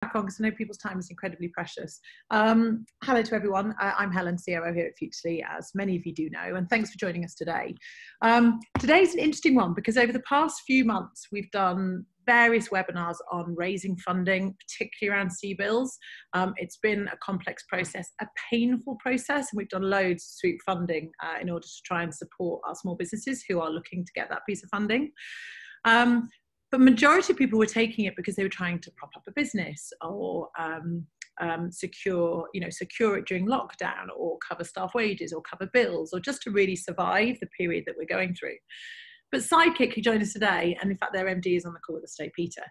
on because I know people's time is incredibly precious. Hello to everyone. I'm Helen, COO here at Futurely, as many of you do know, and thanks for joining us today. Today's an interesting one because over the past few months, we've done various webinars on raising funding, particularly around CBILs. It's been a complex process, a painful process, and we've done loads of sweep funding in order to try and support our small businesses who are looking to get that piece of funding. But majority of people were taking it because they were trying to prop up a business or secure it during lockdown, or cover staff wages, or cover bills, or just to really survive the period that we're going through. But Sidekick, who joined us today, and in fact their MD is on the call with us today, Peter,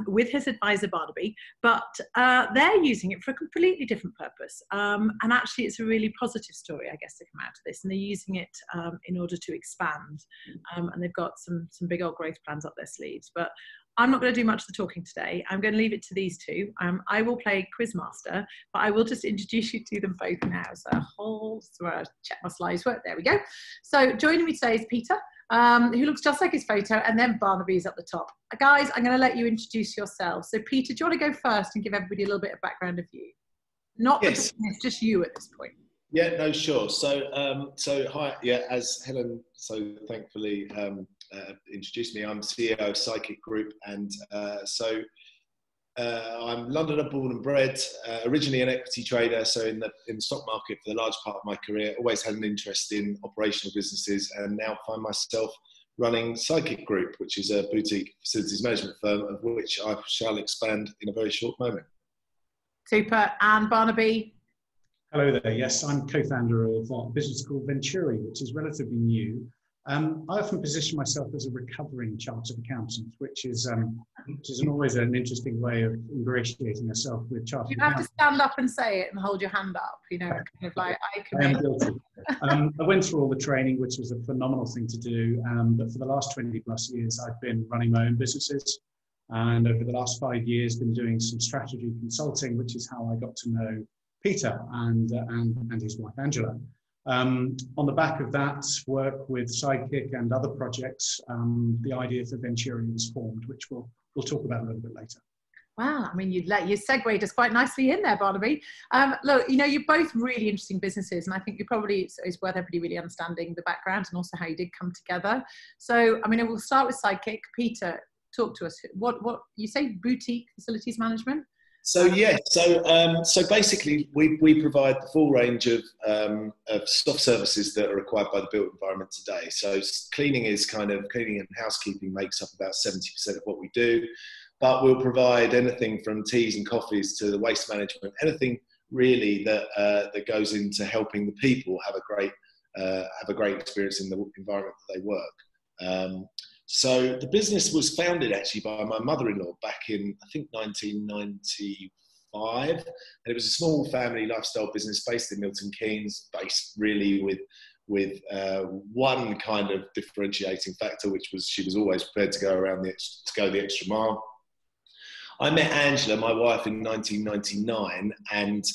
with his advisor Barnaby, but they're using it for a completely different purpose. And actually it's a really positive story, I guess, to come out of this. And they're using it in order to expand. And they've got some big old growth plans up their sleeves. But I'm not going to do much of the talking today. I'm going to leave it to these two. I will play Quizmaster, but I will just introduce you to them both now. So I'll check my slides work. There we go. So joining me today is Peter, who looks just like his photo, and then Barnaby's at the top. Guys, I'm going to let you introduce yourselves. So Peter, do you want to go first and give everybody a little bit of background of you? Not yes. The business, just you at this point. Yeah, no, sure. So hi, yeah, as Helen so thankfully introduced me, I'm CEO of Sidekick Group, and I'm Londoner born and bred, originally an equity trader, so in the stock market for the large part of my career, always had an interest in operational businesses, and now find myself running Sidekick Group, which is a boutique facilities management firm, of which I shall expand in a very short moment. Super. And Barnaby? Hello there. Yes, I'm co-founder of a business called Venturi, which is relatively new. I often position myself as a recovering chartered accountant, which is always an interesting way of ingratiating yourself with chartered accountants. You have to stand up and say it and hold your hand up, kind of like I am guilty. I went through all the training, which was a phenomenal thing to do, but for the last 20 plus years, I've been running my own businesses. And over the last 5 years, been doing some strategy consulting, which is how I got to know Peter and his wife, Angela. On the back of that work with Sidekick and other projects, the idea for Venturi was formed, which we'll talk about a little bit later. Wow, I mean, you segued us quite nicely in there, Barnaby. Look, you're both really interesting businesses, and I think it's worth everybody really understanding the background and also how you did come together. So, I mean, we'll start with Sidekick. Peter, talk to us. What you say, boutique facilities management? So yeah, so basically we provide the full range of soft services that are required by the built environment today. So cleaning and housekeeping makes up about 70% of what we do, but we'll provide anything from teas and coffees to the waste management, anything really that goes into helping the people have a great experience in the environment that they work. So the business was founded actually by my mother-in-law back in, I think, 1995. And it was a small family lifestyle business based in Milton Keynes, based really with one kind of differentiating factor, which was she was always prepared to go the extra mile. I met Angela, my wife, in 1999, and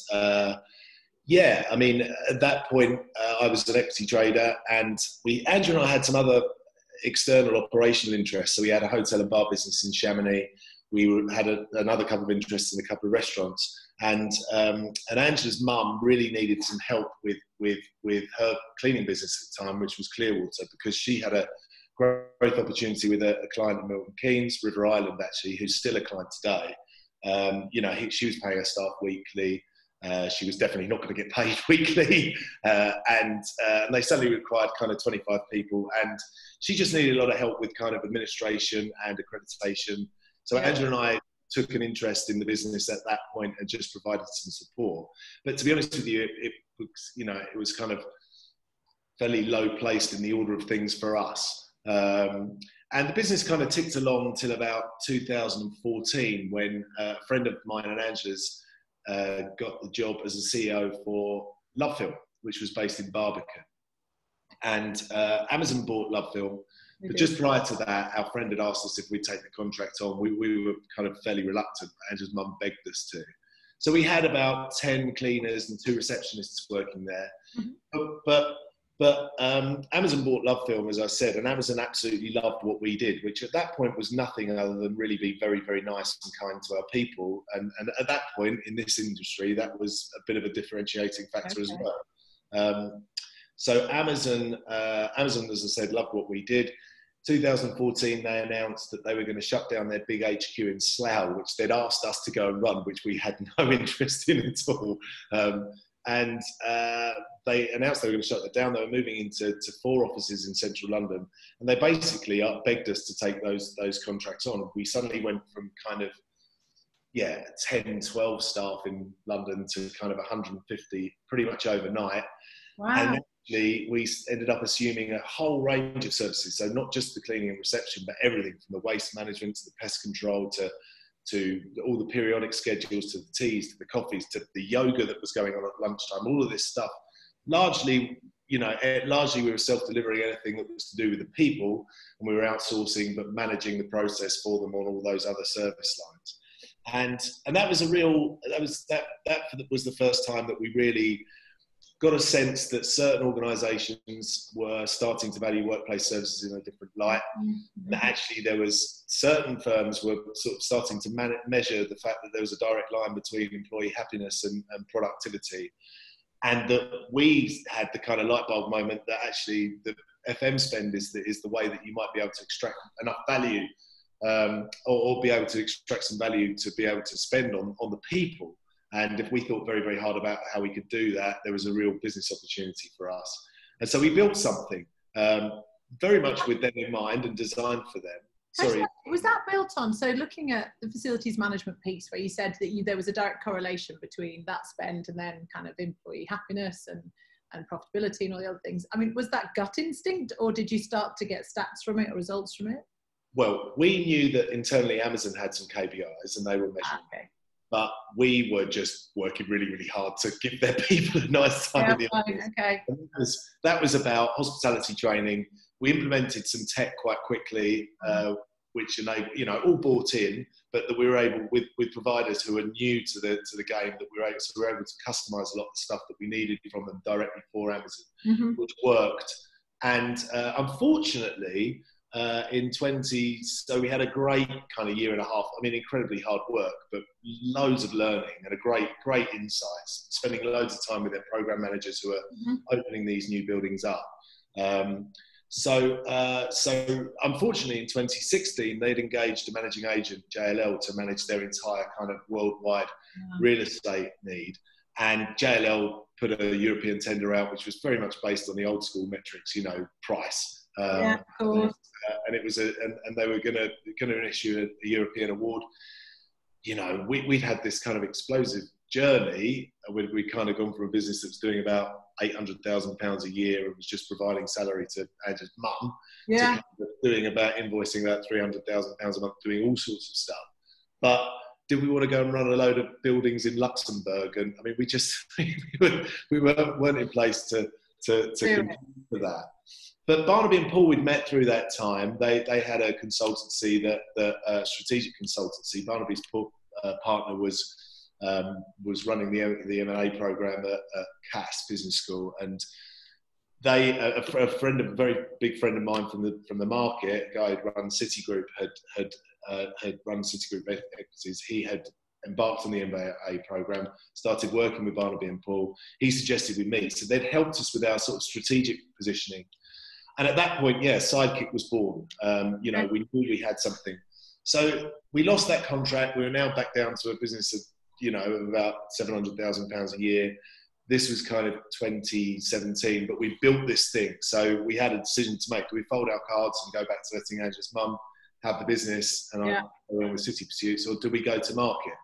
yeah, I mean, at that point, I was an equity trader, and Angela and I had some other external operational interests. So we had a hotel and bar business in Chamonix. We had another couple of interests in a couple of restaurants, and Angela's mum really needed some help with her cleaning business at the time, which was Clearwater, because she had a growth opportunity with a client in Milton Keynes, River Island actually, who's still a client today. She was paying her staff weekly. She was definitely not going to get paid weekly, and they suddenly required kind of 25 people, and she just needed a lot of help with kind of administration and accreditation. So Angela and I took an interest in the business at that point and just provided some support. But to be honest with you, it was kind of fairly low placed in the order of things for us. And the business kind of ticked along till about 2014, when a friend of mine and Angela's got the job as a CEO for Love Film, which was based in Barbican. And Amazon bought Love Film, but just prior to that, our friend had asked us if we'd take the contract on. We were kind of fairly reluctant. Angela's mum begged us to. So we had about 10 cleaners and 2 receptionists working there. Mm-hmm. But But Amazon bought Love Film, as I said, and Amazon absolutely loved what we did, which at that point was nothing other than really be very, very nice and kind to our people. And at that point in this industry, that was a bit of a differentiating factor as well. So Amazon, as I said, loved what we did. 2014, they announced that they were going to shut down their big HQ in Slough, which they'd asked us to go and run, which we had no interest in at all. And they announced they were going to shut that down. They were moving into 4 offices in central London, and they basically begged us to take those contracts on. We suddenly went from kind of 10, 12 staff in London to kind of 150 pretty much overnight. Wow. And actually, we ended up assuming a whole range of services. So not just the cleaning and reception, but everything from the waste management to the pest control to all the periodic schedules, to the teas, to the coffees, to the yoga that was going on at lunchtime, all of this stuff. Largely, we were self-delivering anything that was to do with the people, and we were outsourcing, but managing the process for them on all those other service lines. And that was that was the first time that we really got a sense that certain organisations were starting to value workplace services in a different light. And actually, there was certain firms were sort of starting to measure the fact that there was a direct line between employee happiness and productivity. And that we had the kind of light bulb moment that actually the FM spend is the way that you might be able to extract enough value or be able to extract some value to be able to spend on the people. And if we thought very, very hard about how we could do that, there was a real business opportunity for us. And so we built something very much with them in mind and designed for them. Sorry. Was that built on, so looking at the facilities management piece where you said that there was a direct correlation between that spend and then kind of employee happiness and profitability and all the other things. I mean, was that gut instinct, or did you start to get stats from it or results from it? Well, we knew that internally Amazon had some KPIs and they were measuring. Okay. But we were just working really, really hard to give their people a nice time in the office. Okay. That was about hospitality training. We implemented some tech quite quickly, which enabled, all bought in, but that we were able, with providers who are new to the game, that we were able to customize a lot of the stuff that we needed from them directly for Amazon, which worked. And unfortunately, so we had a great kind of year and a half. I mean, incredibly hard work, but loads of learning and a great insights, spending loads of time with their program managers who are opening these new buildings up. So unfortunately in 2016, they'd engaged a managing agent, JLL, to manage their entire kind of worldwide real estate need. And JLL put a European tender out, which was very much based on the old school metrics, price. Of course. And it was and they were going to issue a European award. We'd had this kind of explosive journey. We'd kind of gone from a business that was doing about £800,000 a year and was just providing salary to Andrew's mum, to kind of doing about invoicing about £300,000 a month, doing all sorts of stuff. But did we want to go and run a load of buildings in Luxembourg? And I mean, we weren't in place to compete for that. But Barnaby and Paul, we'd met through that time. They had a consultancy, that strategic consultancy. Barnaby's partner was running the M&A program at Cass Business School, and they a very big friend of mine from the market, a guy who'd run Citigroup, had run Citigroup Equities. He had embarked on the M&A program, started working with Barnaby and Paul. He suggested we meet, so they'd helped us with our sort of strategic positioning. And at that point, Sidekick was born. We knew we had something. So we lost that contract. We were now back down to a business of, about £700,000 a year. This was kind of 2017, but we built this thing. So we had a decision to make. Do we fold our cards and go back to letting Angela's mum have the business and I went with City Pursuits, or do we go to market?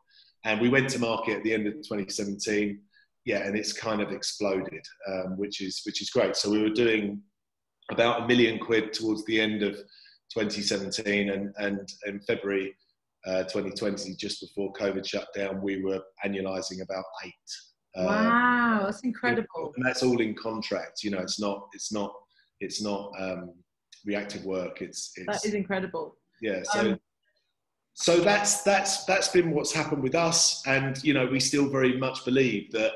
And we went to market at the end of 2017. And it's kind of exploded, which is great. So we were doing about £1 million towards the end of 2017, and in February 2020, just before COVID shut down, we were annualizing about 8. Wow, that's incredible. And that's all in contract. It's not reactive work. That is incredible. Yeah. So So that's been what's happened with us, and we still very much believe that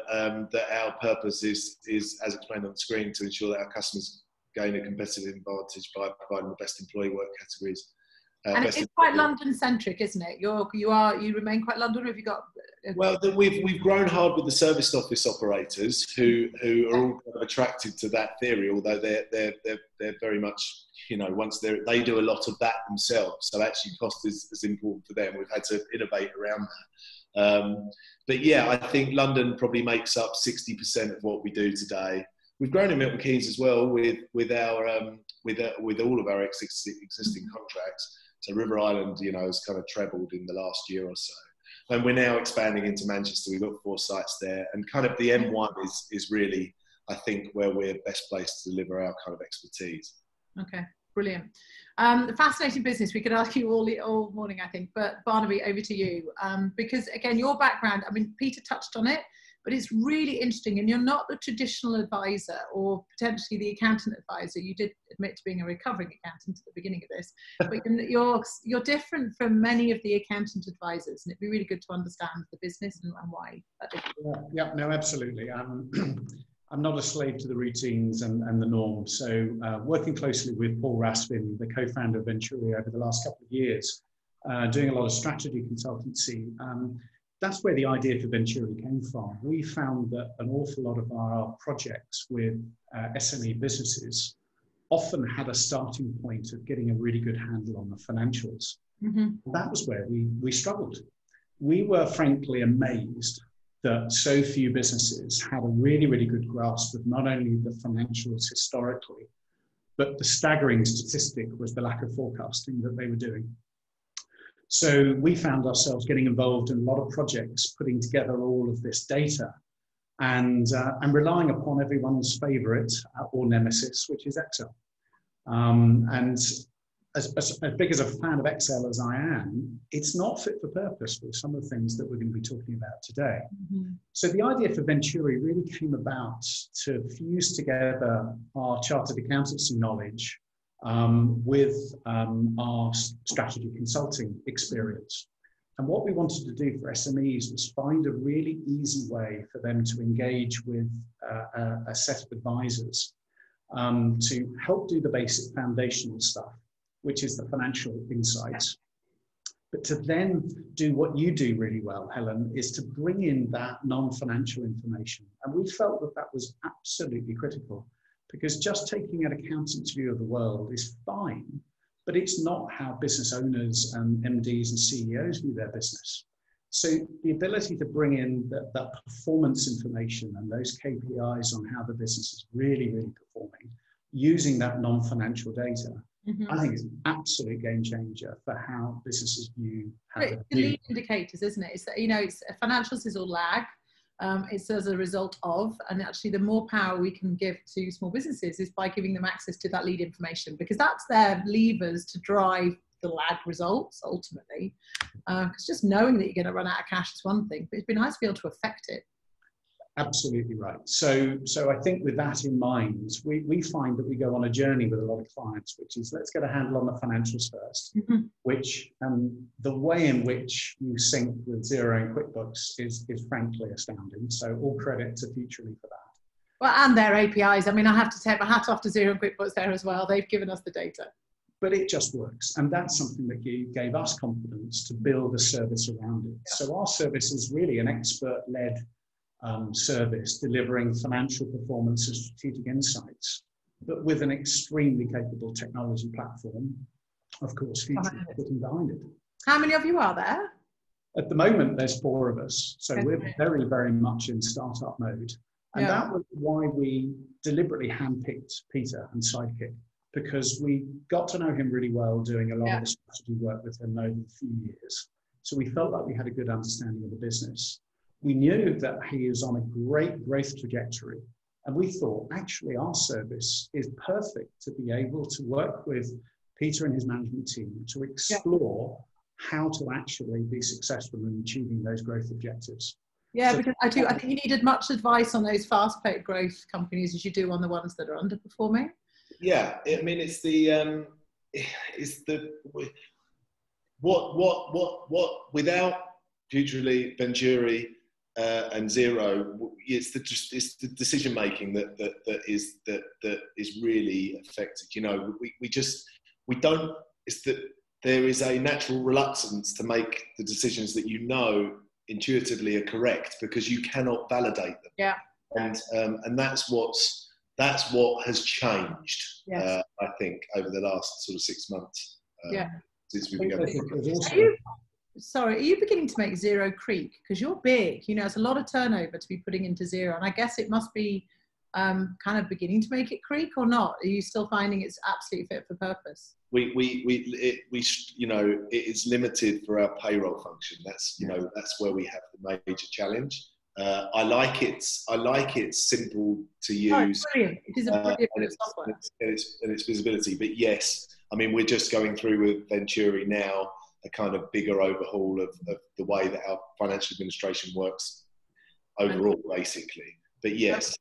that our purpose is, as explained on the screen, to ensure that our customers gain a competitive advantage by providing the best employee work categories. And it's quite London centric, isn't it? You remain quite London, or have you got? Well, we've grown hard with the serviced office operators who are all kind of attracted to that theory, although they're very much, once they do a lot of that themselves, so actually cost is important for them. We've had to innovate around that. But yeah, I think London probably makes up 60% of what we do today. We've grown in Milton Keynes as well with all of our existing contracts. So River Island, has kind of trebled in the last year or so. And we're now expanding into Manchester. We've got 4 sites there. And kind of the M1 is really, I think, where we're best placed to deliver our kind of expertise. Okay, brilliant. Fascinating business. We could ask you all morning, I think. But Barnaby, over to you. Because, again, your background, Peter touched on it, but it's really interesting. And you're not the traditional advisor or potentially the accountant advisor. You did admit to being a recovering accountant at the beginning of this, but you're different from many of the accountant advisors, and it'd be really good to understand the business and why that is. Yeah, no, absolutely. I'm not a slave to the routines and the norms. So working closely with Paul Raskin, the co-founder of Venturi, over the last couple of years, doing a lot of strategy consultancy, that's where the idea for Venturi came from. We found that an awful lot of our projects with SME businesses often had a starting point of getting a really good handle on the financials. Mm-hmm. That was where we struggled. We were frankly amazed that so few businesses had a really, really good grasp of not only the financials historically, but the staggering statistic was the lack of forecasting that they were doing. So we found ourselves getting involved in a lot of projects, putting together all of this data and relying upon everyone's favorite or nemesis, which is Excel. And as big as a fan of Excel as I am, it's not fit for purpose for some of the things that we're going to be talking about today. Mm-hmm. So the idea for Venturi really came about to fuse together our chartered accountancy knowledge with our strategy consulting experience. And what we wanted to do for SMEs was find a really easy way for them to engage with a set of advisors to help do the basic foundational stuff, which is the financial insights. But to then do what you do really well, Helen, is to bring in that non-financial information. And we felt that that was absolutely critical, because just taking an accountant's view of the world is fine, but it's not how business owners and MDs and CEOs view their business. So the ability to bring in that performance information and those KPIs on how the business is really, really performing, using that non-financial data, mm-hmm. I think is an absolute game changer for how businesses view. The lead indicators, isn't it? It's that, it's financials is all lag. It's as a result of, and actually the more power we can give to small businesses is by giving them access to that lead information, because that's their levers to drive the lag results ultimately. Because just knowing that you're going to run out of cash is one thing, but it'd be nice to be able to affect it. Absolutely right. So I think with that in mind, we find that we go on a journey with a lot of clients, which is let's get a handle on the financials first, mm-hmm. which the way in which you sync with Xero and QuickBooks is frankly astounding. So all credit to Futurely for that. Well, and their APIs. I have to take my hat off to Xero and QuickBooks there as well. They've given us the data. But it just works. And that's something that gave us confidence to build a service around it. Yeah. So our service is really an expert-led service delivering financial performance and strategic insights, but with an extremely capable technology platform, of course, Futurely sitting behind it. How many of you are there? At the moment, there's 4 of us. So okay. We're very, very much in startup mode. And yeah. That was why we deliberately handpicked Peter and Sidekick, because we got to know him really well doing a lot of the strategy work with him over a few years. So we felt like we had a good understanding of the business. We knew that he is on a great growth trajectory. And we thought, actually, our service is perfect to be able to work with Peter and his management team to explore how to actually be successful in achieving those growth objectives. Yeah, so, because I think you needed much advice on those fast-paced growth companies as you do on the ones that are underperforming. Yeah, it's what without Venturi and Zero, it's the decision making that is really affected. You know, we don't. It's that there is a natural reluctance to make the decisions that you know intuitively are correct because you cannot validate them. Yeah. And that's what has changed. Yes. I think over the last sort of 6 months. Since we began. Sorry, are you beginning to make Zero creak? Because you're big, you know, it's a lot of turnover to be putting into Zero, and I guess it must be kind of beginning to make it creak, or not? Are you still finding it's absolutely fit for purpose? We you know, it is limited for our payroll function. That's, you know, that's where we have the major challenge. I like it's simple to use. Oh, it's brilliant. It is a brilliant bit of software. And its visibility. But yes, I mean, we're just going through with Venturi now a kind of bigger overhaul of the way that our financial administration works overall, basically. But yes,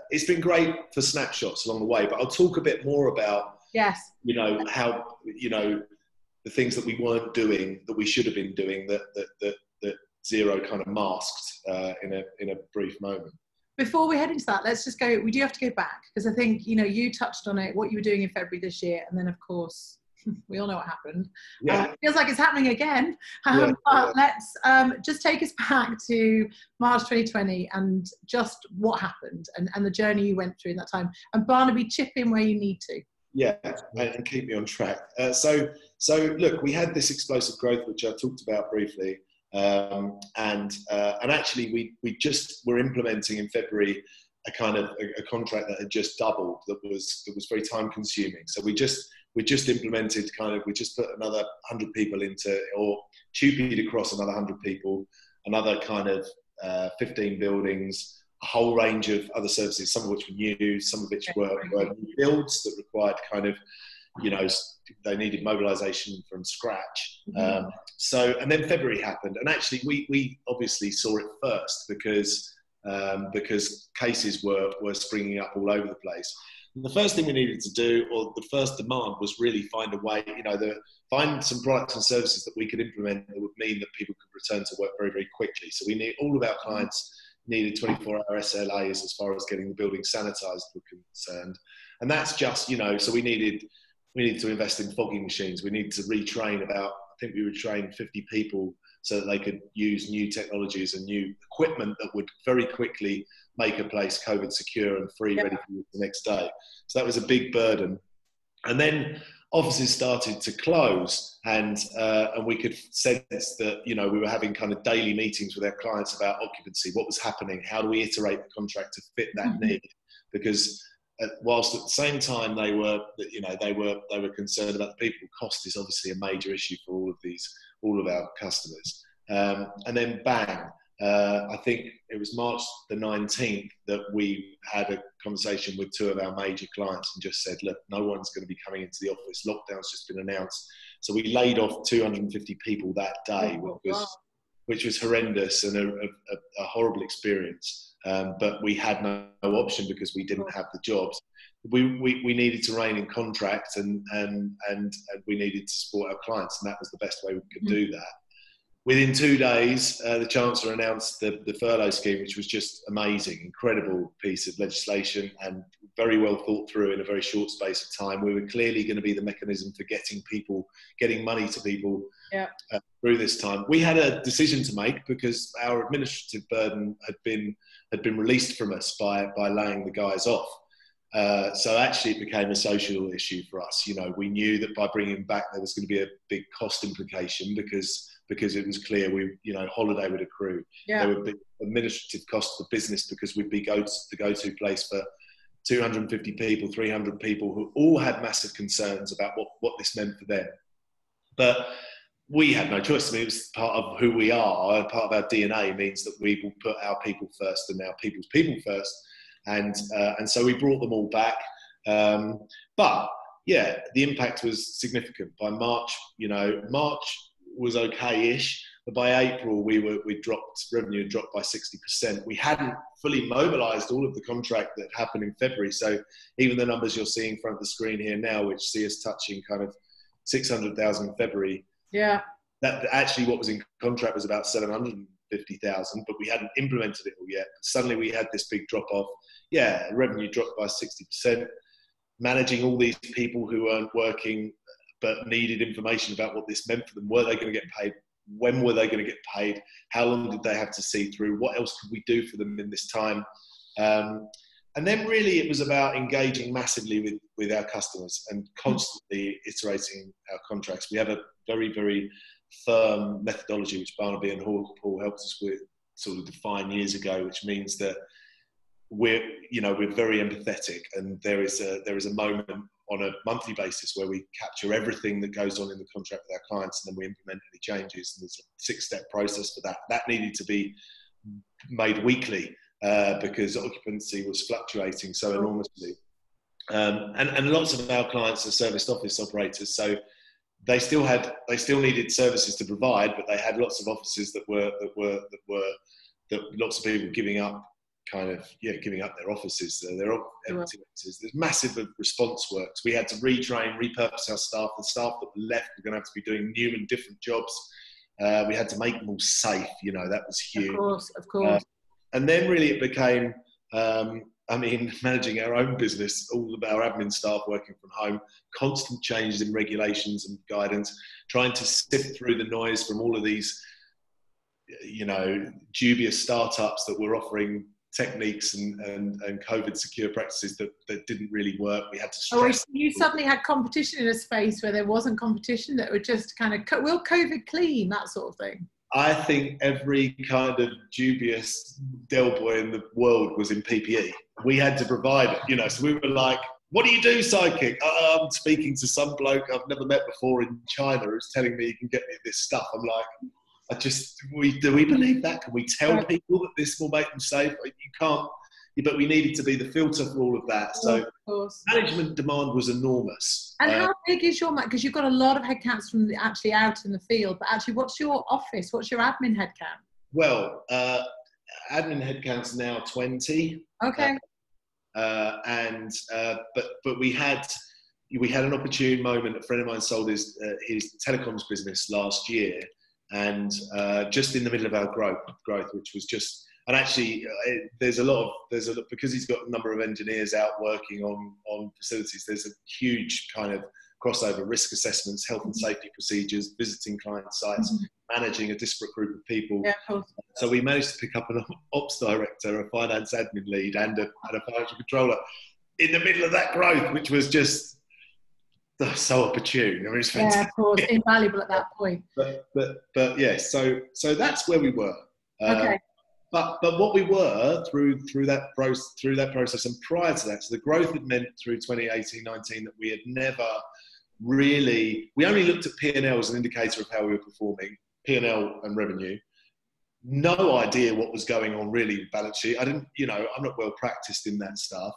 it's been great for snapshots along the way. But I'll talk a bit more about, you know, how, you know, the things that we weren't doing that we should have been doing that Zero kind of masked in a brief moment. Before we head into that, let's just go, we do have to go back, because I think, you know, you touched on it, what you were doing in February this year, and then of course, we all know what happened. It feels like it's happening again. But let's just take us back to March 2020 and just what happened and the journey you went through in that time. And Barnaby, chip in where you need to. Yeah, and keep me on track. So look, we had this explosive growth, which I talked about briefly. And actually we just were implementing in February a kind of a contract that had just doubled, that was very time consuming. So we just implemented we just put another 100 people into, or tupied across another 100 people, another kind of 15 buildings, a whole range of other services, some of which were new, some of which were new builds that required kind of, you know, they needed mobilization from scratch. And then February happened, and actually we obviously saw it first because cases were springing up all over the place. And the first thing we needed to do, or the first demand, was really find a way, you know, find some products and services that we could implement that would mean that people could return to work very, very quickly. So all of our clients needed 24-hour SLAs as far as getting the building sanitized were concerned. And that's just, you know, so we needed to invest in fogging machines. We needed to retrain I think we retrained 50 people so that they could use new technologies and new equipment that would very quickly make a place COVID secure and free, ready for use the next day. So that was a big burden. And then offices started to close, and we could sense that, you know, we were having kind of daily meetings with our clients about occupancy, what was happening, how do we iterate the contract to fit that need? Because whilst at the same time they were concerned about the people, cost is obviously a major issue for all of our customers. And then bang, I think it was March the 19th that we had a conversation with two of our major clients and just said, look, no one's going to be coming into the office. Lockdown's just been announced. So we laid off 250 people that day, which was horrendous and a horrible experience. But we had no option because we didn't have the jobs. We needed to rein in contracts and we needed to support our clients, and that was the best way we could do that. Within 2 days, the Chancellor announced the furlough scheme, which was just amazing, incredible piece of legislation and very well thought through in a very short space of time. We were clearly going to be the mechanism for getting money to people through this time. We had a decision to make because our administrative burden had been released from us by laying the guys off. So actually it became a social issue for us. You know, we knew that by bringing back there was going to be a big cost implication because it was clear holiday would accrue. There would be administrative costs for business because we'd be the go-to place for 250 people, 300 people who all had massive concerns about what this meant for them. But we had no choice. I mean, it was part of who we are. Part of our DNA means that we will put our people first and our people's people first. And so we brought them all back. But yeah, the impact was significant. By March, March was okay-ish, but by April revenue had dropped by 60%. We hadn't fully mobilized all of the contract that happened in February. So even the numbers you're seeing in front of the screen here now, which see us touching kind of 600,000 in February, that actually what was in contract was about 750,000, but we hadn't implemented it all yet. Suddenly we had this big drop off. Yeah, revenue dropped by 60%. Managing all these people who weren't working but needed information about what this meant for them. Were they going to get paid? When were they going to get paid? How long did they have to see through? What else could we do for them in this time? And then really it was about engaging massively with our customers and constantly iterating our contracts. We have a very, very firm methodology, which Barnaby and Paul helped us with sort of define years ago, which means that we're very empathetic, and there is a moment on a monthly basis where we capture everything that goes on in the contract with our clients, and then we implement any changes. And there's a 6-step process for that. That needed to be made weekly because occupancy was fluctuating so enormously. And lots of our clients are serviced office operators, so they still needed services to provide, but they had lots of offices that lots of people giving up their offices, their empty offices. There's massive response works. We had to retrain, repurpose our staff. The staff that were left were going to have to be doing new and different jobs. We had to make them all safe. That was huge. Of course. And then really it became, managing our own business, all of our admin staff working from home, constant changes in regulations and guidance, trying to sift through the noise from all of these, dubious startups that were offering techniques and COVID secure practices that didn't really work. We had to stress. So you suddenly had competition in a space where there wasn't competition, that would just kind of, will COVID clean, that sort of thing? I think every kind of dubious Del Boy in the world was in PPE. We had to provide it, so we were like, what do you do, Sidekick? I'm speaking to some bloke I've never met before in China who's telling me you can get me this stuff. I'm like, do we believe that? Can we tell people that this will make them safe? You can't, but we needed to be the filter for all of that. So management demand was enormous. And how big is your, because you've got a lot of headcounts from actually out in the field, but actually what's your office? What's your admin headcount? Well, admin headcount's now 20. Okay. But we had an opportune moment. A friend of mine sold his telecoms business last year, and just in the middle of our growth, which was just, and actually there's a lot because he's got a number of engineers out working on facilities. There's a huge kind of crossover: risk assessments, health and safety procedures, visiting client sites, managing a disparate group of people. Yeah, of course. So we managed to pick up an ops director, a finance admin lead, and a financial controller in the middle of that growth, which was just so opportune. I mean, it's fantastic. Yeah, of course, invaluable at that point. But yeah, so that's where we were. Okay. But what we were through that process, and prior to that, so the growth had meant through 2018-19 that we had never really, we only looked at P&L as an indicator of how we were performing, P&L and revenue. No idea what was going on really with balance sheet. I'm not well practiced in that stuff.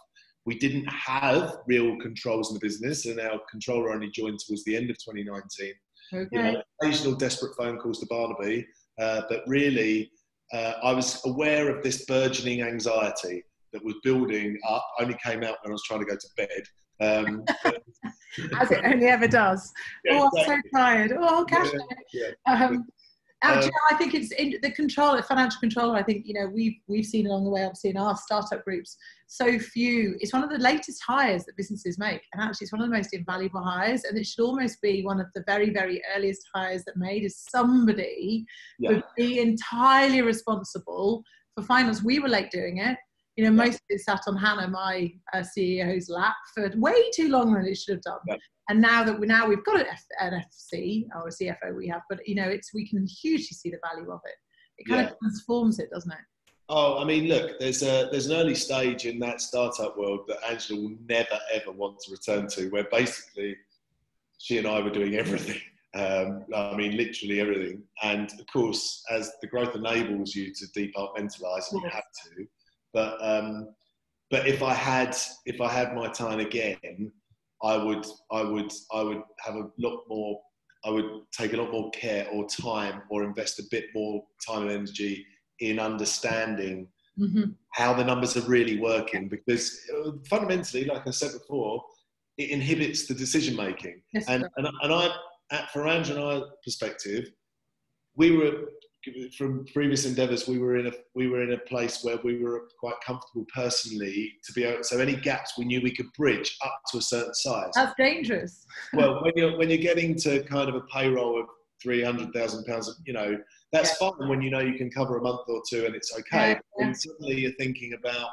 We didn't have real controls in the business, and our controller only joined towards the end of 2019. Okay. Occasional desperate phone calls to Barnaby, but really, I was aware of this burgeoning anxiety that was building up. Only came out when I was trying to go to bed. As it only ever does. Yeah, I'm so tired. Cash. I think it's the financial controller. I think we've seen along the way, obviously in our startup groups, so few. It's one of the latest hires that businesses make, and actually it's one of the most invaluable hires. And it should almost be one of the very, very earliest hires that made is somebody would be entirely responsible for finance. We were late doing it. Most of it sat on Hannah, my CEO's lap, for way too long than it should have done. Yeah. And now we've got an FC or a CFO we have, but we can hugely see the value of it. It kind of transforms it, doesn't it? Oh, I mean, look, there's an early stage in that startup world that Angela will never ever want to return to, where basically she and I were doing everything. Literally everything. And of course, as the growth enables you to departmentalize, and you have to. But if I had my time again, I would have a lot more. I would take a lot more care or time, or invest a bit more time and energy in understanding how the numbers are really working, because fundamentally, like I said before, it inhibits the decision making. Yes, and for Andrew and I perspective, we were, from previous endeavours, we were in a place where we were quite comfortable personally to be able, so any gaps we knew we could bridge up to a certain size. That's dangerous. Well, when you're getting to kind of a payroll of £300,000, you know, that's fine when you know you can cover a month or two and it's okay. When suddenly you're thinking about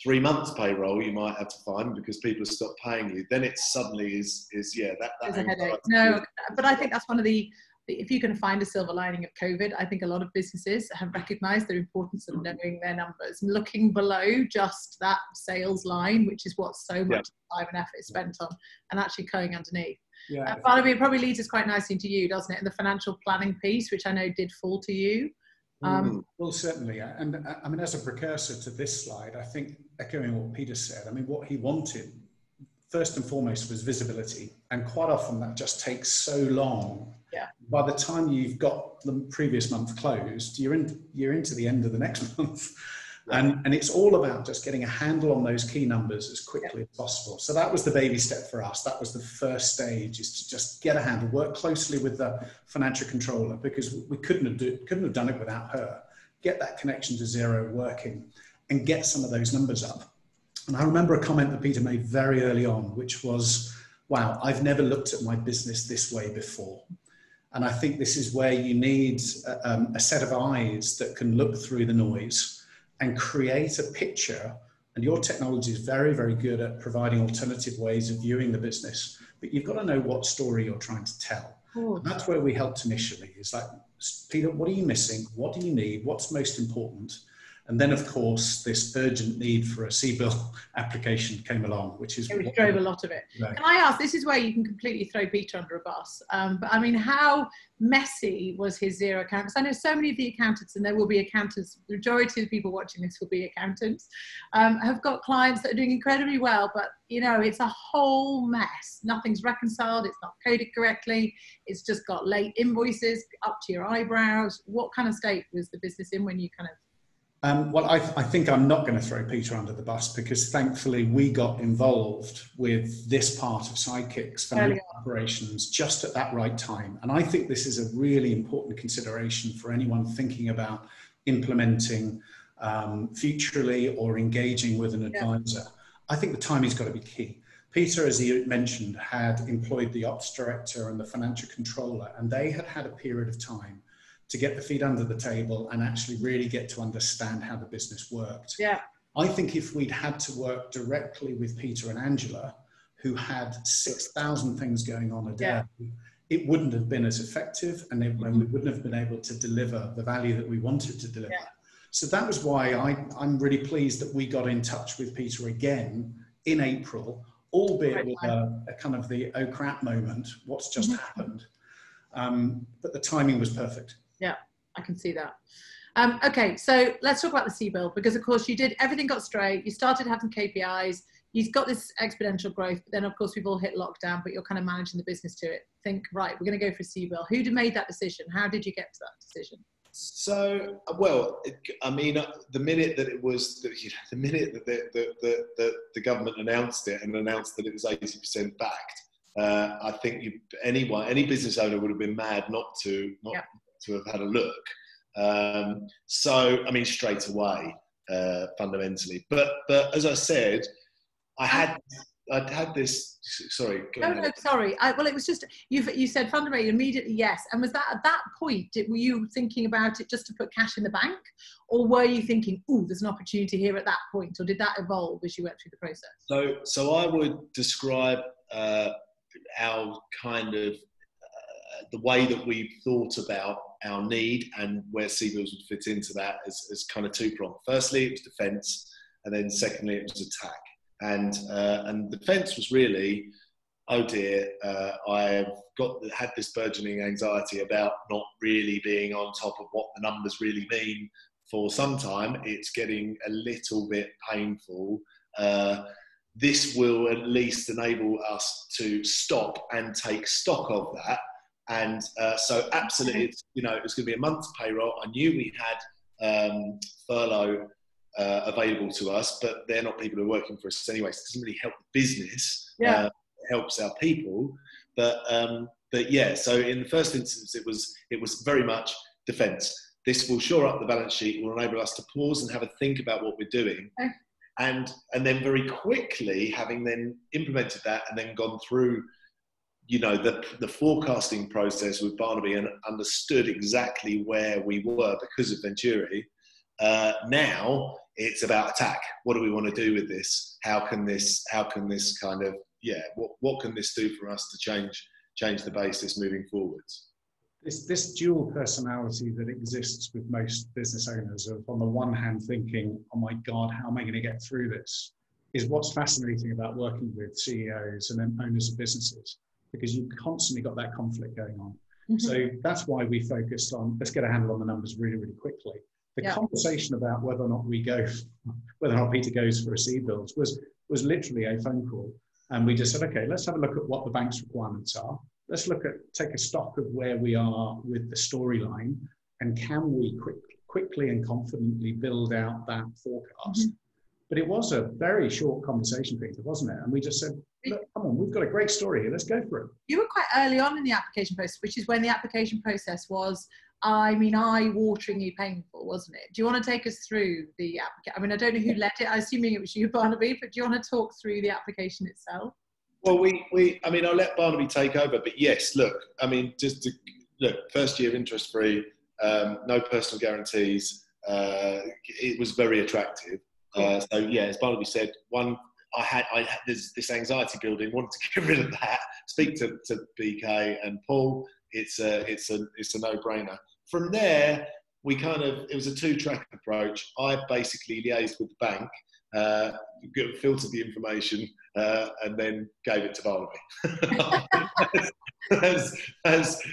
3 months payroll, you might have to find because people have stopped paying you. Then it suddenly is that a headache. No, but I think that's one of the, if you can find a silver lining of COVID, I think a lot of businesses have recognised the importance of knowing their numbers and looking below just that sales line, which is what so much time and effort is spent on, and actually going underneath. Barnaby, it probably leads us quite nicely into you, doesn't it? And the financial planning piece, which I know did fall to you. Well, certainly. And I mean, as a precursor to this slide, I think echoing what Peter said, I mean, what he wanted first and foremost was visibility. And quite often that just takes so long. By the time you've got the previous month closed, you're into the end of the next month. And it's all about just getting a handle on those key numbers as quickly as possible. So that was the baby step for us. That was the first stage, is to just get a handle, work closely with the financial controller, because we couldn't have done it without her. Get that connection to Xero working and get some of those numbers up. And I remember a comment that Peter made very early on, which was, wow, I've never looked at my business this way before. And I think this is where you need a set of eyes that can look through the noise and create a picture. And your technology is very, very good at providing alternative ways of viewing the business, but you've got to know what story you're trying to tell. And that's where we helped initially. It's like, Peter, what are you missing? What do you need? What's most important? And then, of course, this urgent need for a CBIL application came along, which drove a lot of it. Can I ask, this is where you can completely throw Peter under a bus, but I mean, how messy was his Xero account? Because I know so many of the accountants, and there will be accountants, the majority of the people watching this will be accountants, have got clients that are doing incredibly well, but you know, it's a whole mess. Nothing's reconciled, it's not coded correctly, it's just got late invoices up to your eyebrows. What kind of state was the business in when you kind of... Well, I think I'm not going to throw Peter under the bus, because thankfully we got involved with this part of Sidekick's financial operations just at that right time. And I think this is a really important consideration for anyone thinking about implementing futurely or engaging with an advisor. I think the timing's got to be key. Peter, as he mentioned, had employed the ops director and the financial controller, and they had had a period of time to get the feet under the table and actually really get to understand how the business worked. I think if we'd had to work directly with Peter and Angela, who had 6,000 things going on a day, it wouldn't have been as effective, and we wouldn't have been able to deliver the value that we wanted to deliver. So that was why I'm really pleased that we got in touch with Peter again in April, albeit with a kind of the oh crap moment, what's just happened. But the timing was perfect. Yeah, I can see that. Okay, so let's talk about the CBIL, because of course you did, everything got straight, you started having KPIs, you've got this exponential growth, but then of course we've all hit lockdown, but you're kind of managing the business to it. Think, right, we're going to go for CBIL. Who made that decision? How did you get to that decision? So, well, I mean, the minute that it was, the minute that the government announced it and announced that it was 80% backed, I think any business owner would have been mad not to have had a look. So, I mean, straight away, fundamentally. But as I said, I'd had this. Sorry. No, sorry. Well, it was just you said fundamentally immediately yes. And was that at that point? Were you thinking about it just to put cash in the bank, or were you thinking, "Oh, there's an opportunity here" at that point, or did that evolve as you went through the process? So I would describe our kind of the way that we thought about our need and where CBILs would fit into that as kind of two-pronged. Firstly, it was defence, and then secondly, it was attack. And defence was really, oh dear, I've had this burgeoning anxiety about not really being on top of what the numbers really mean for some time. It's getting a little bit painful. This will at least enable us to stop and take stock of that. And so absolutely, it was going to be a month's payroll. I knew we had furlough available to us, but they're not people who are working for us anyway, so it doesn't really help the business. It helps our people. But yeah, so in the first instance, it was very much defence. This will shore up the balance sheet, will enable us to pause and have a think about what we're doing. Okay. And then very quickly, having then implemented that and then gone through, you know, the forecasting process with Barnaby and understood exactly where we were because of Venturi, now it's about attack. What do we want to do with this? How can this kind of, what can this do for us to change the basis moving forwards? This dual personality that exists with most business owners of, on the one hand, thinking, oh my God, how am I going to get through this, is what's fascinating about working with CEOs and then owners of businesses, because you've constantly got that conflict going on. Mm-hmm. So that's why we focused on, let's get a handle on the numbers really, really quickly. The conversation about whether or not Peter goes for a CBILS was literally a phone call. And we just said, okay, let's have a look at what the bank's requirements are. Let's take a stock of where we are with the storyline, and can we quickly and confidently build out that forecast? Mm-hmm. But it was a very short conversation, Peter, wasn't it? And we just said, look, come on, we've got a great story here. Let's go for it. You were quite early on in the application process, which is when the application process was, eye-wateringly painful, wasn't it? Do you want to take us through the application? I mean, I don't know who led it. I'm assuming it was you, Barnaby, but do you want to talk through the application itself? Well, I'll let Barnaby take over, but yes, look, first year interest-free, no personal guarantees. It was very attractive. So yeah, as Barnaby said, I had this anxiety building, wanted to get rid of that, speak to BK and Paul. It's a no-brainer. From there, it was a two-track approach. I basically liaised with the bank, filtered the information, and then gave it to Barnaby.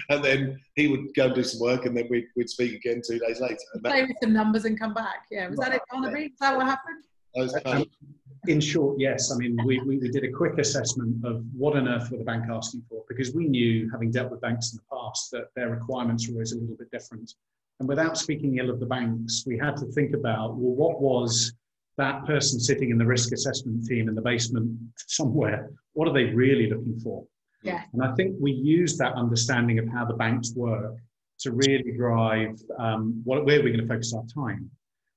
And then he would go and do some work, and then we'd speak again 2 days later. Play with some numbers and come back. Yeah, was that it, Barnaby? Is that what happened? In short, yes. I mean, we did a quick assessment of what on earth were the bank asking for, because we knew, having dealt with banks in the past, that their requirements were always a little bit different. And without speaking ill of the banks, we had to think about, well, what was that person sitting in the risk assessment team in the basement somewhere? What are they really looking for? Yeah. And I think we used that understanding of how the banks work to really drive where we're going to focus our time.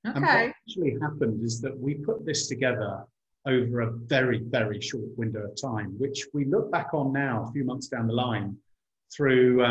Okay. And what actually happened is that we put this together over a very, very short window of time, which we look back on now, a few months down the line, through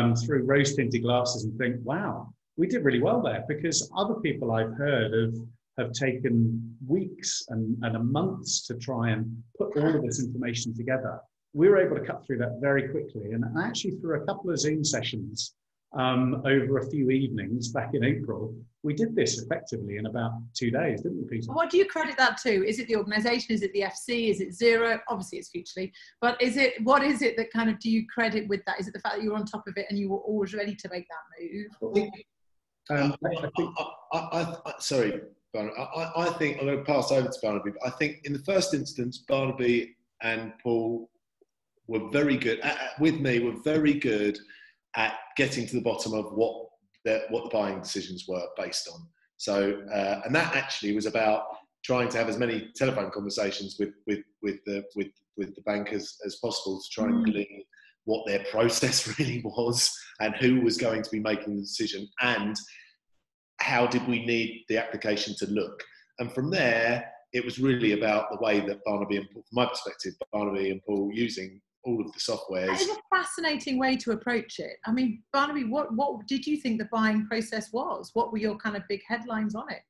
rose-tinted glasses, and think, wow, we did really well there, because other people I've heard have taken weeks and months to try and put all of this information together. We were able to cut through that very quickly, and actually through a couple of Zoom sessions over a few evenings back in April, we did this effectively in about 2 days, didn't we, Peter? What do you credit that to? Is it the organisation? Is it the FC? Is it Zero? Obviously it's Futurely, but what is it that kind of do you credit with that? Is it the fact that you were on top of it and you were always ready to make that move? Sorry, Barnaby. I think I'm going to pass over to Barnaby, but I think in the first instance, Barnaby and Paul were very good were very good at getting to the bottom of what the buying decisions were based on. So, and that actually was about trying to have as many telephone conversations with the bankers as possible to try and glean what their process really was and who was going to be making the decision and how did we need the application to look. And from there, it was really about the way that Barnaby and Paul, from my perspective, Barnaby and Paul using all of the softwares. That is a fascinating way to approach it. I mean, Barnaby, what did you think the buying process was? What were your kind of big headlines on it?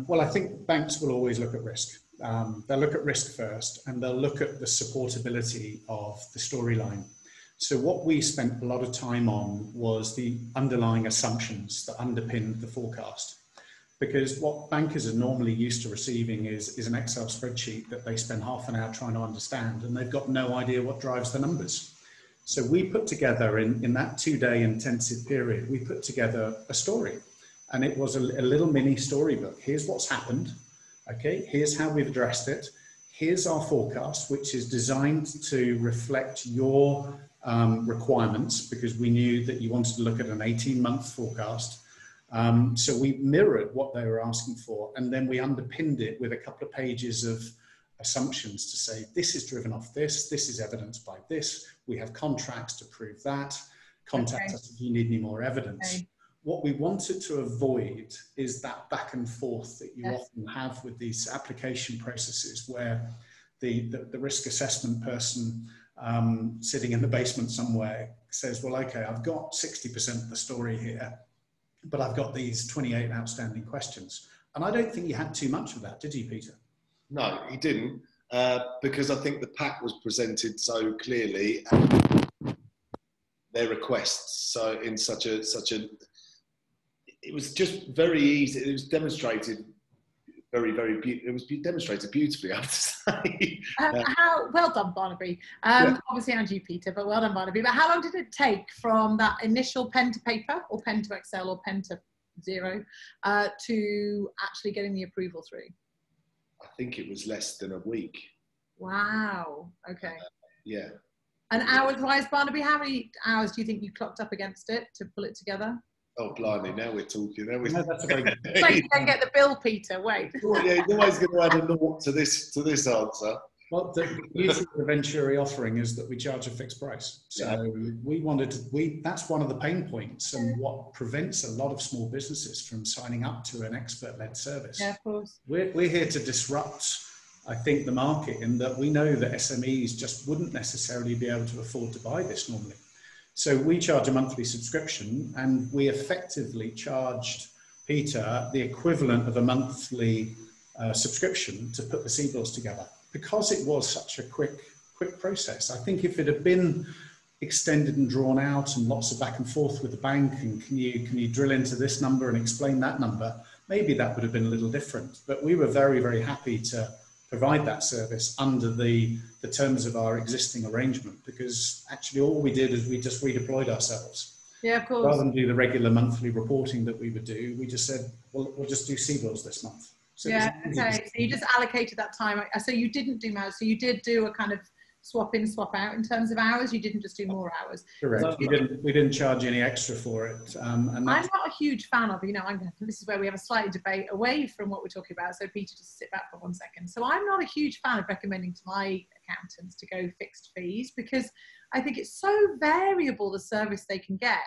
Well, I think banks will always look at risk. They'll look at risk first, and they'll look at the supportability of the storyline. So what we spent a lot of time on was the underlying assumptions that underpinned the forecast. Because what bankers are normally used to receiving is an Excel spreadsheet that they spend half an hour trying to understand, and they've got no idea what drives the numbers. So we put together in that 2-day intensive period, we put together a story, and it was a little mini storybook. Here's what's happened. Okay, here's how we've addressed it. Here's our forecast, which is designed to reflect your requirements, because we knew that you wanted to look at an 18-month forecast. So we mirrored what they were asking for, and then we underpinned it with a couple of pages of assumptions to say, this is driven off this is evidenced by this, we have contracts to prove that, contact us if you need any more evidence. Okay. What we wanted to avoid is that back and forth that you often have with these application processes, where the risk assessment person sitting in the basement somewhere says, well, okay, I've got 60% of the story here, but I've got these 28 outstanding questions. And I don't think you had too much of that, did you, Peter? No, he didn't, because I think the pack was presented so clearly, their requests, so in such a, it was just very easy. It was demonstrated it was demonstrated beautifully, I have to say. How well done, Barnaby. Obviously, and you, Peter, but well done, Barnaby. But how long did it take from that initial pen to paper, or pen to Excel, or pen to Xero, to actually getting the approval through? I think it was less than a week. Wow. Okay. Yeah. And hours-wise, Barnaby, how many hours do you think you clocked up against it to pull it together? Oh, blimey, now we're talking. Now we're... No, that's a very good. Wait, don't get the bill, Peter, wait. Well, yeah, you're always going to add a naught to this answer. Well, the beauty of the Venturi offering is that we charge a fixed price. So we wanted to, that's one of the pain points and what prevents a lot of small businesses from signing up to an expert-led service. Yeah, of course. We're here to disrupt, I think, the market, in that we know that SMEs just wouldn't necessarily be able to afford to buy this normally. So we charge a monthly subscription, and we effectively charged Peter the equivalent of a monthly subscription to put the CBILs together, because it was such a quick process. I think if it had been extended and drawn out and lots of back and forth with the bank, and can you drill into this number and explain that number, maybe that would have been a little different. But we were very, very happy to provide that service under the terms of our existing arrangement, because actually all we did is we just redeployed ourselves. Yeah, of course. Rather than do the regular monthly reporting that we would do, we just said, well, we'll just do CBILs this month. So yeah, okay. So you just allocated that time. So you didn't do maths. So you did do a kind of swap in, swap out in terms of hours. You didn't just do more hours. Correct. We didn't charge any extra for it. And I'm not a huge fan of, this is where we have a slight debate away from what we're talking about. So Peter, just sit back for 1 second. So I'm not a huge fan of recommending to my accountants to go fixed fees, because I think it's so variable, the service they can get.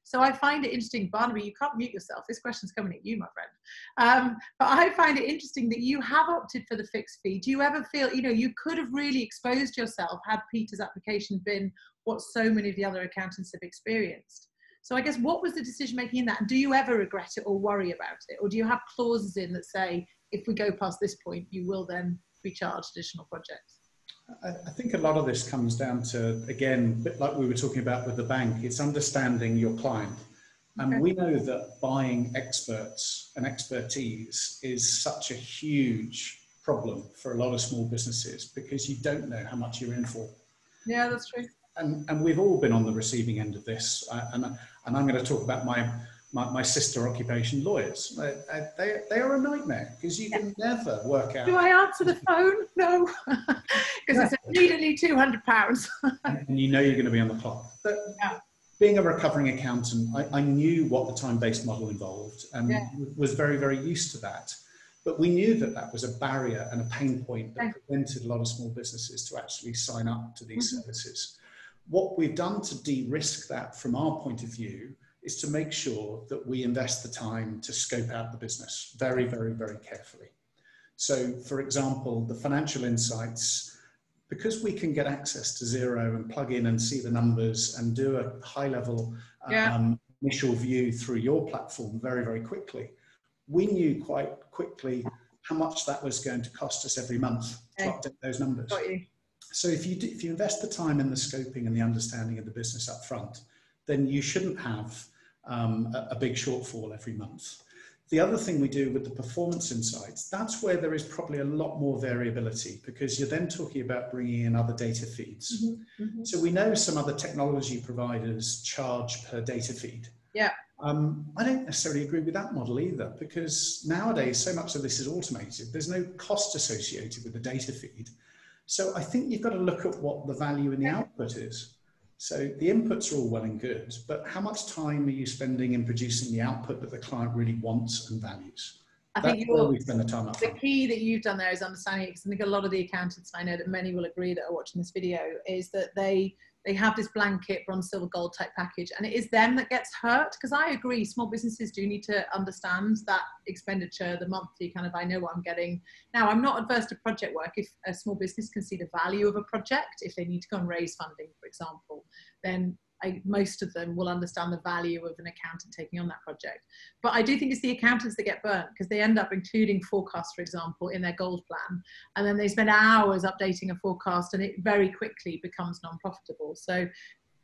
So I find it interesting, Barnaby, you can't mute yourself. This question's coming at you, my friend. But I find it interesting that you have opted for the fixed fee. Do you ever feel, you could have really exposed yourself had Peter's application been what so many of the other accountants have experienced? So I guess, what was the decision making in that? And do you ever regret it or worry about it? Or do you have clauses in that say, if we go past this point, you will then be charged additional projects? I think a lot of this comes down to, again, a bit like we were talking about with the bank, it's understanding your client. And we know that buying experts and expertise is such a huge problem for a lot of small businesses, because you don't know how much you're in for. Yeah, that's true. And we've all been on the receiving end of this. And I'm going to talk about my sister occupation, lawyers. They are a nightmare, because you can never work out. Do I answer the phone? No, because it's immediately £200. And you know you're going to be on the clock. But being a recovering accountant, I knew what the time-based model involved, and was very, very used to that. But we knew that that was a barrier and a pain point that prevented a lot of small businesses to actually sign up to these services. What we've done to de-risk that from our point of view is to make sure that we invest the time to scope out the business very, very, very carefully. So, for example, the financial insights, because we can get access to Xero and plug in and see the numbers and do a high-level initial view through your platform very, very quickly, we knew quite quickly how much that was going to cost us every month to update those numbers. Got you. So if you invest the time in the scoping and the understanding of the business up front, then you shouldn't have a big shortfall every month. The other thing we do with the performance insights, that's where there is probably a lot more variability, because you're then talking about bringing in other data feeds. So we know some other technology providers charge per data feed. Yeah. I don't necessarily agree with that model either, because nowadays so much of this is automated. There's no cost associated with the data feed. So I think you've got to look at what the value in the output is. So the inputs are all well and good, but how much time are you spending in producing the output that the client really wants and values? I think where we spend the time up the front. key that you've done there is understanding it, because I think a lot of the accountants, and I know that many will agree that are watching this video, is that they have this blanket bronze, silver, gold type package, and it is them that gets hurt. Because I agree, small businesses do need to understand that expenditure, the monthly kind of, I know what I'm getting. Now, I'm not adverse to project work. If a small business can see the value of a project, if they need to go and raise funding, for example, then most of them will understand the value of an accountant taking on that project. But I do think it's the accountants that get burnt, because they end up including forecasts, for example, in their gold plan, and then they spend hours updating a forecast, and it very quickly becomes non-profitable. So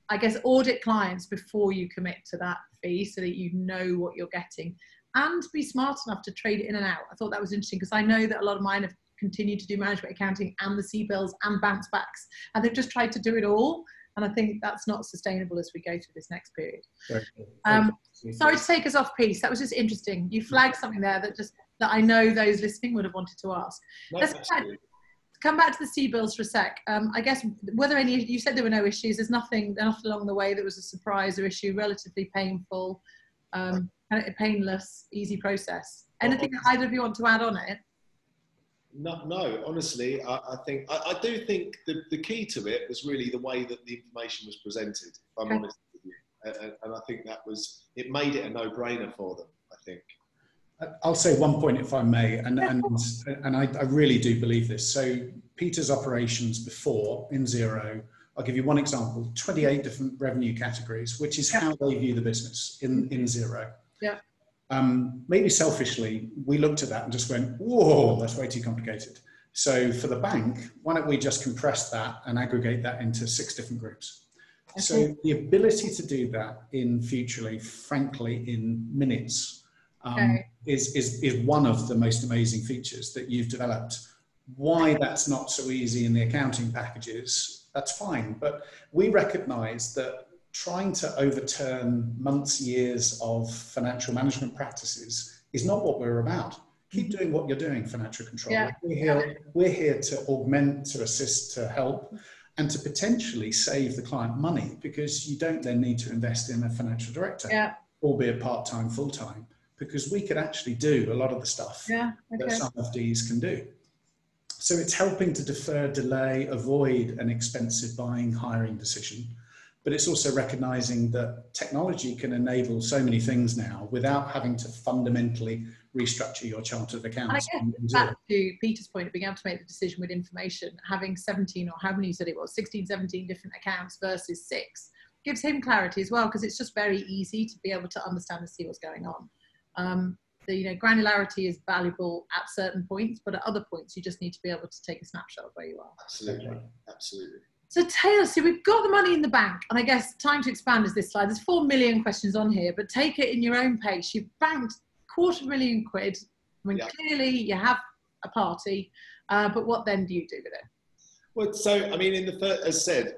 I guess audit clients before you commit to that fee, so that you know what you're getting, and be smart enough to trade it in and out. I thought that was interesting, because I know that a lot of mine have continued to do management accounting and the CBILs and bounce backs, and they've just tried to do it all. And I think that's not sustainable as we go through this next period. Sorry to take us off piece. That was just interesting. You flagged something there that I know those listening would have wanted to ask. No, Let's come back to the CBILs for a sec. I guess, were there any, you said there were no issues. There's nothing along the way that was a surprise or issue, relatively painful, painless, easy process. Anything that either of you want to add on it? No, honestly, I do think the key to it was really the way that the information was presented, if I'm honest with you. And I think it made it a no-brainer for them, I think. I'll say one point, if I may, and I really do believe this. So Peter's operations before, in Xero, I'll give you one example, 28 different revenue categories, which is how they view the business in Xero. Yeah. Maybe selfishly, we looked at that and just went, whoa, that's way too complicated. So for the bank, why don't we just compress that and aggregate that into 6 different groups? Okay. So the ability to do that in Futurely, frankly, in minutes, is one of the most amazing features that you've developed. Why that's not so easy in the accounting packages, that's fine. But we recognize that trying to overturn months, years of financial management practices is not what we're about. Keep doing what you're doing, financial controller. Yeah. We're here to augment, to assist, to help, and to potentially save the client money, because you don't then need to invest in a financial director, albeit part-time, full-time, because we could actually do a lot of the stuff that some of these can do. So it's helping to defer, delay, avoid an expensive buying, hiring decision. But it's also recognizing that technology can enable so many things now without having to fundamentally restructure your chart of accounts. And I guess back to Peter's point of being able to make the decision with information, having 17, or how many you said it was, 16, 17 different accounts versus 6, gives him clarity as well, because it's just very easy to be able to understand and see what's going on. The granularity is valuable at certain points, but at other points you just need to be able to take a snapshot of where you are. Absolutely, absolutely. So Taylor, so we've got the money in the bank, and I guess time to expand is this slide. There's 4 million questions on here, but take it in your own pace. You've banked £250,000. I mean, clearly you have a party, but what then do you do with it? Well, so, I mean, in the first, as said,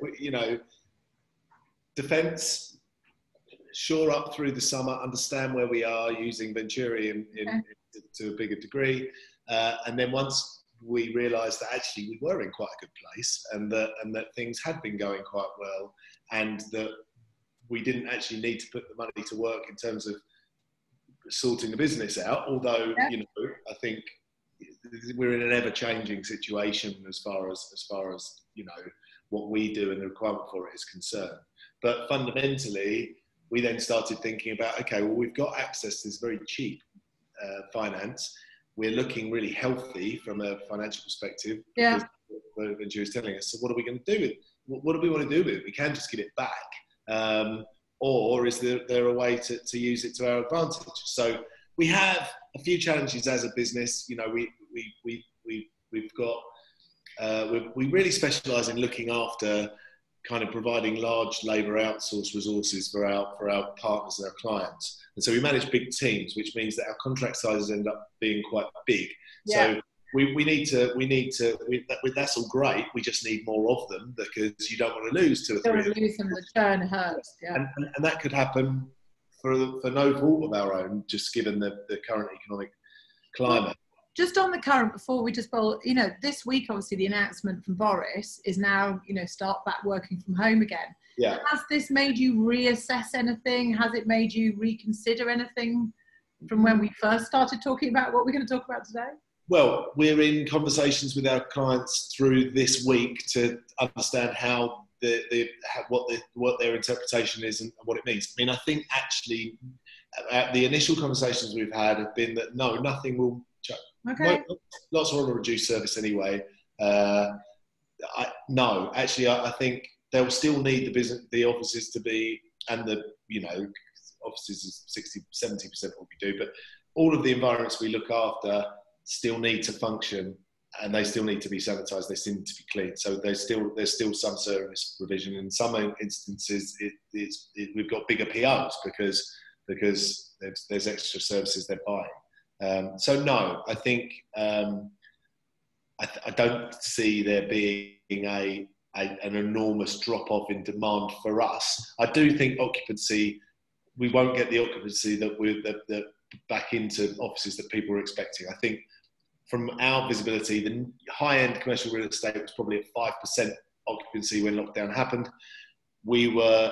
defence, shore up through the summer, understand where we are using Venturi to a bigger degree. And then once we realised that actually we were in quite a good place, and that things had been going quite well, and that we didn't actually need to put the money to work in terms of sorting the business out. Although I think we're in an ever-changing situation as far as what we do and the requirement for it is concerned. But fundamentally, we then started thinking about, okay, well, we've got access to this very cheap finance. We're looking really healthy from a financial perspective. Yeah. What Venturi is telling us. So what are we going to do with it? What do we want to do with it? We can just give it back. Or is there a way to use it to our advantage? So we have a few challenges as a business. We've got, we really specialise in looking after kind of providing large labour outsource resources for our partners and our clients. And so we manage big teams, which means that our contract sizes end up being quite big. Yeah. So we need to, that's all great. We just need more of them, because you don't want to lose 2 or 3. Don't want to lose them, the churn hurts. Yeah. And that could happen for no fault of our own, just given the current economic climate. Well, just on the current, before we just bowl, this week, obviously the announcement from Boris is now, start back working from home again. Yeah. Has this made you reassess anything? Has it made you reconsider anything from when we first started talking about what we're going to talk about today? Well, we're in conversations with our clients through this week to understand how what their interpretation is and what it means. I mean, I think actually the initial conversations we've had have been that no, nothing will change. Okay. Lots of reduced service anyway. I think they'll still need the offices to be, and offices is 60-70% what we do, but all of the environments we look after still need to function, and they still need to be sanitised. They still need to be clean. So there's still some service provision. In some instances, we've got bigger POs because there's extra services they're buying. So no, I think I don't see there being an enormous drop off in demand for us. I do think occupancy, we won't get the occupancy that back into offices that people are expecting. I think from our visibility, the high-end commercial real estate was probably at 5% occupancy when lockdown happened. They were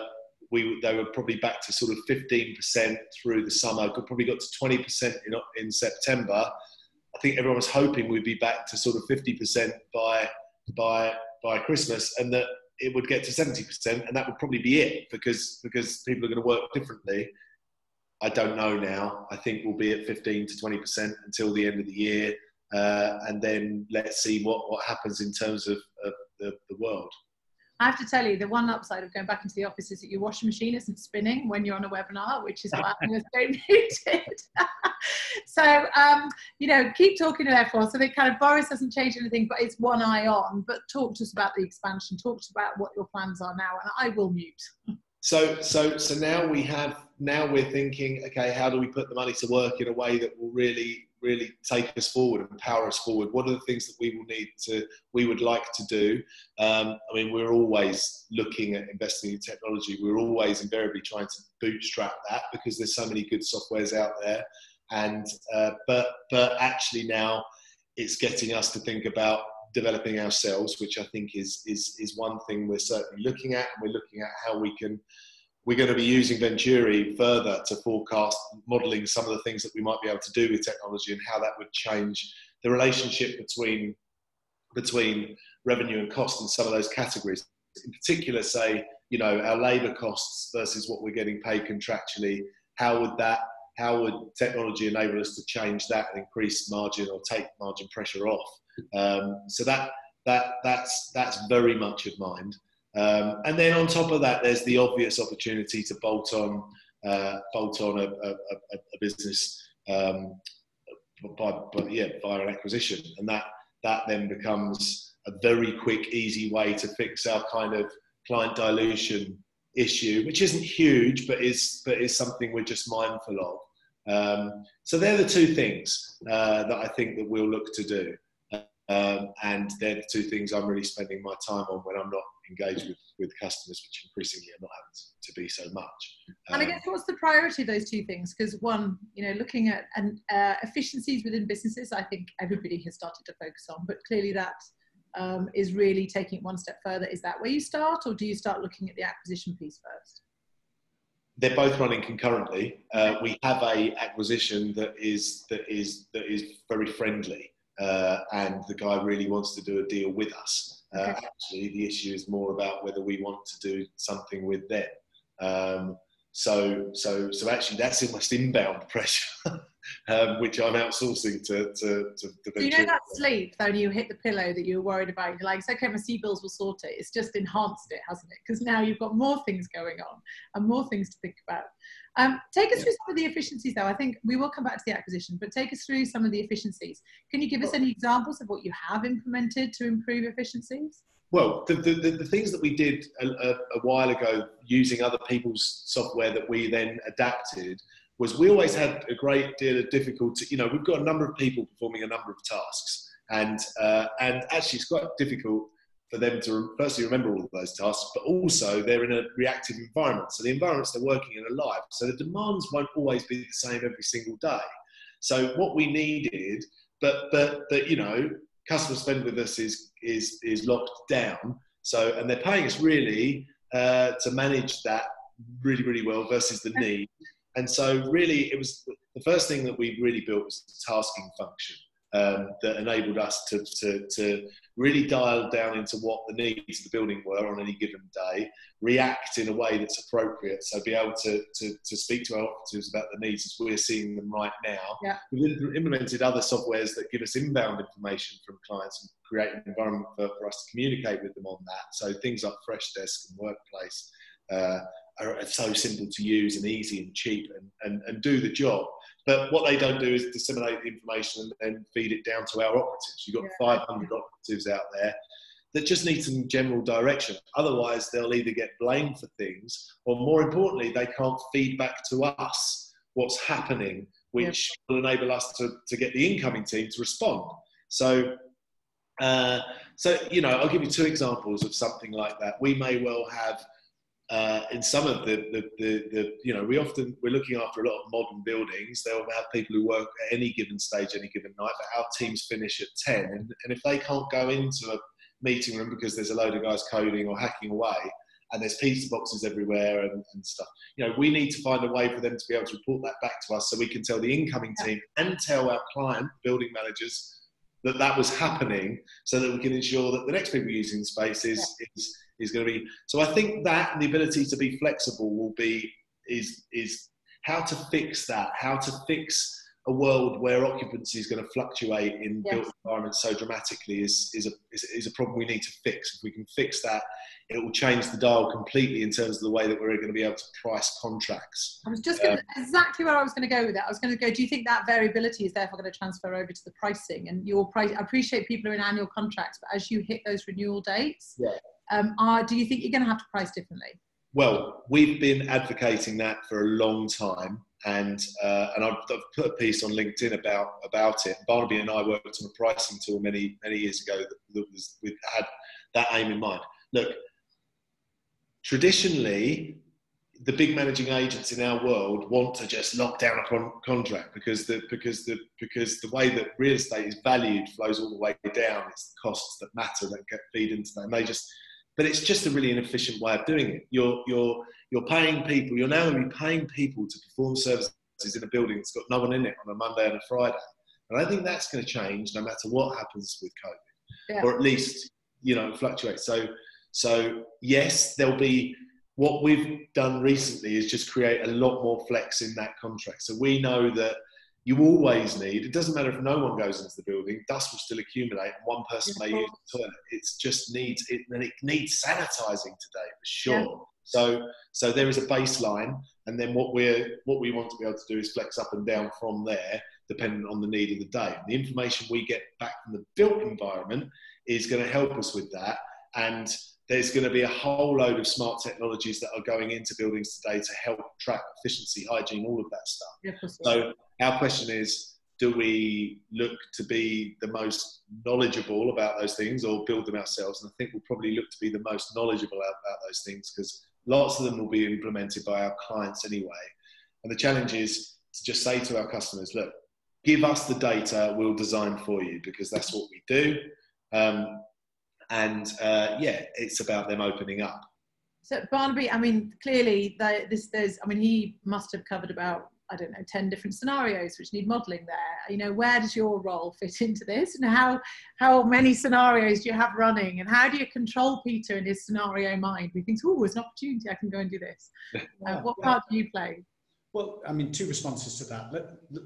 probably back to sort of 15% through the summer, probably got to 20% in September. I think everyone was hoping we'd be back to sort of 50% by Christmas, and that it would get to 70%, and that would probably be it because people are going to work differently. I don't know now. I think we'll be at 15 to 20% until the end of the year, and then let's see what happens in terms of the world. I have to tell you, the one upside of going back into the office is that your washing machine isn't spinning when you're on a webinar, which is why I was so muted. So, keep talking therefore. So that kind of Boris hasn't changed anything, but it's one eye on. But talk to us about the expansion. Talk to us about what your plans are now, and I will mute. So now we're thinking, okay, how do we put the money to work in a way that will really take us forward and power us forward? What are the things that we would like to do? We're always looking at investing in technology. We're always invariably trying to bootstrap that because there's so many good softwares out there. And but actually now it's getting us to think about developing ourselves, which I think is one thing we're certainly looking at. And we're looking at how we're going to be using Venturi further to forecast, modelling some of the things that we might be able to do with technology and how that would change the relationship between revenue and cost in some of those categories. In particular, say, our labour costs versus what we're getting paid contractually. How would technology enable us to change that and increase margin or take margin pressure off? So that's very much of mind. And then on top of that, there's the obvious opportunity to bolt on a business via an acquisition, and that then becomes a very quick, easy way to fix our kind of client dilution issue, which isn't huge, but is something we're just mindful of. So they're the two things that I think that we'll look to do. And they're the two things I'm really spending my time on when I'm not engaged with customers, which increasingly are not having to be so much. And I guess what's the priority of those two things? Because one, looking at efficiencies within businesses, I think everybody has started to focus on, but clearly that is really taking it one step further. Is that where you start, or do you start looking at the acquisition piece first? They're both running concurrently. We have a acquisition that is very friendly. And the guy really wants to do a deal with us. Okay. Actually, the issue is more about whether we want to do something with them. So actually, that's almost inbound pressure, which I'm outsourcing to Venturi. That sleep, though, you hit the pillow that you were worried about. You're like, it's okay, my CBILs will sort it. It's just enhanced it, hasn't it? Because now you've got more things going on and more things to think about. Take us through some of the efficiencies, though. I think we will come back to the acquisition, but take us through some of the efficiencies. Can you give us any examples of what you have implemented to improve efficiencies? Well, the things that we did a while ago using other people's software that we then adapted was we always had a great deal of difficulty. We've got a number of people performing a number of tasks, and actually it's quite difficult for them to firstly remember all of those tasks, but also they're in a reactive environment. So the environments they're working in are live. So the demands won't always be the same every single day. So what we needed, but customer spend with us is locked down. So, and they're paying us really to manage that really, really well versus the need. And so really, it was the first thing that we really built was the tasking function that enabled us to really dial down into what the needs of the building were on any given day, react in a way that's appropriate. So be able to speak to our operatives about the needs as we're seeing them right now. Yeah. We've implemented other softwares that give us inbound information from clients and create an environment for us to communicate with them on that. So things like Freshdesk and Workplace are so simple to use and easy and cheap and do the job. But what they don't do is disseminate the information and then feed it down to our operatives. You've got 500 operatives out there that just need some general direction. Otherwise, they'll either get blamed for things, or more importantly, they can't feed back to us what's happening, which will enable us to get the incoming team to respond. So, you know, I'll give you two examples of something like that. We may well have in some of the you know, we're looking after a lot of modern buildings. They'll have people who work at any given stage, any given night, but our teams finish at 10. And if they can't go into a meeting room because there's a load of guys coding or hacking away and there's pizza boxes everywhere and stuff, you know, we need to find a way for them to be able to report that back to us so we can tell the incoming team and tell our client, building managers, that was happening, so that we can ensure that the next people using the space is going to be. So I think that and the ability to be flexible will be is how to fix that, how to fix a world where occupancy is going to fluctuate in built environments so dramatically is a problem we need to fix. If we can fix that, it will change the dial completely in terms of the way that we're going to be able to price contracts. I was just going to, exactly where I was going to go with that. I was going to go, do you think that variability is therefore going to transfer over to the pricing and your price? I appreciate people are in annual contracts, but as you hit those renewal dates, do you think you're going to have to price differently? Well, we've been advocating that for a long time, and I've put a piece on LinkedIn about it. Barnaby and I worked on a pricing tool many years ago that had that aim in mind. Look, traditionally, the big managing agents in our world want to just lock down a contract because the way that real estate is valued flows all the way down. It's the costs that matter that get feed into that, and but it's just a really inefficient way of doing it. You're paying people. You're now going to be paying people to perform services in a building that's got no one in it on a Monday and a Friday. And I think that's going to change no matter what happens with COVID, or at least, you know, fluctuate. So yes, there'll be. What we've done recently is just create a lot more flex in that contract. So we know that you always need, it doesn't matter if no one goes into the building, dust will still accumulate and one person may use the toilet. It just needs, and it needs sanitizing today for sure. Yeah. So there is a baseline, and then what we want to be able to do is flex up and down from there, depending on the need of the day. And the information we get back from the built environment is going to help us with that. And there's going to be a whole load of smart technologies that are going into buildings today to help track efficiency, hygiene, all of that stuff. Yeah, so our question is, do we look to be the most knowledgeable about those things or build them ourselves? And I think we'll probably look to be the most knowledgeable about those things, because lots of them will be implemented by our clients anyway. And the challenge is to just say to our customers, look, give us the data, we'll design for you, because that's what we do. It's about them opening up. So Barnaby, I mean, clearly he must have covered about, 10 different scenarios which need modelling there. You know, where does your role fit into this, and how many scenarios do you have running, and how do you control Peter in his scenario mind? We think, oh, there's an opportunity, I can go and do this. What part do you play? Well, I mean, two responses to that.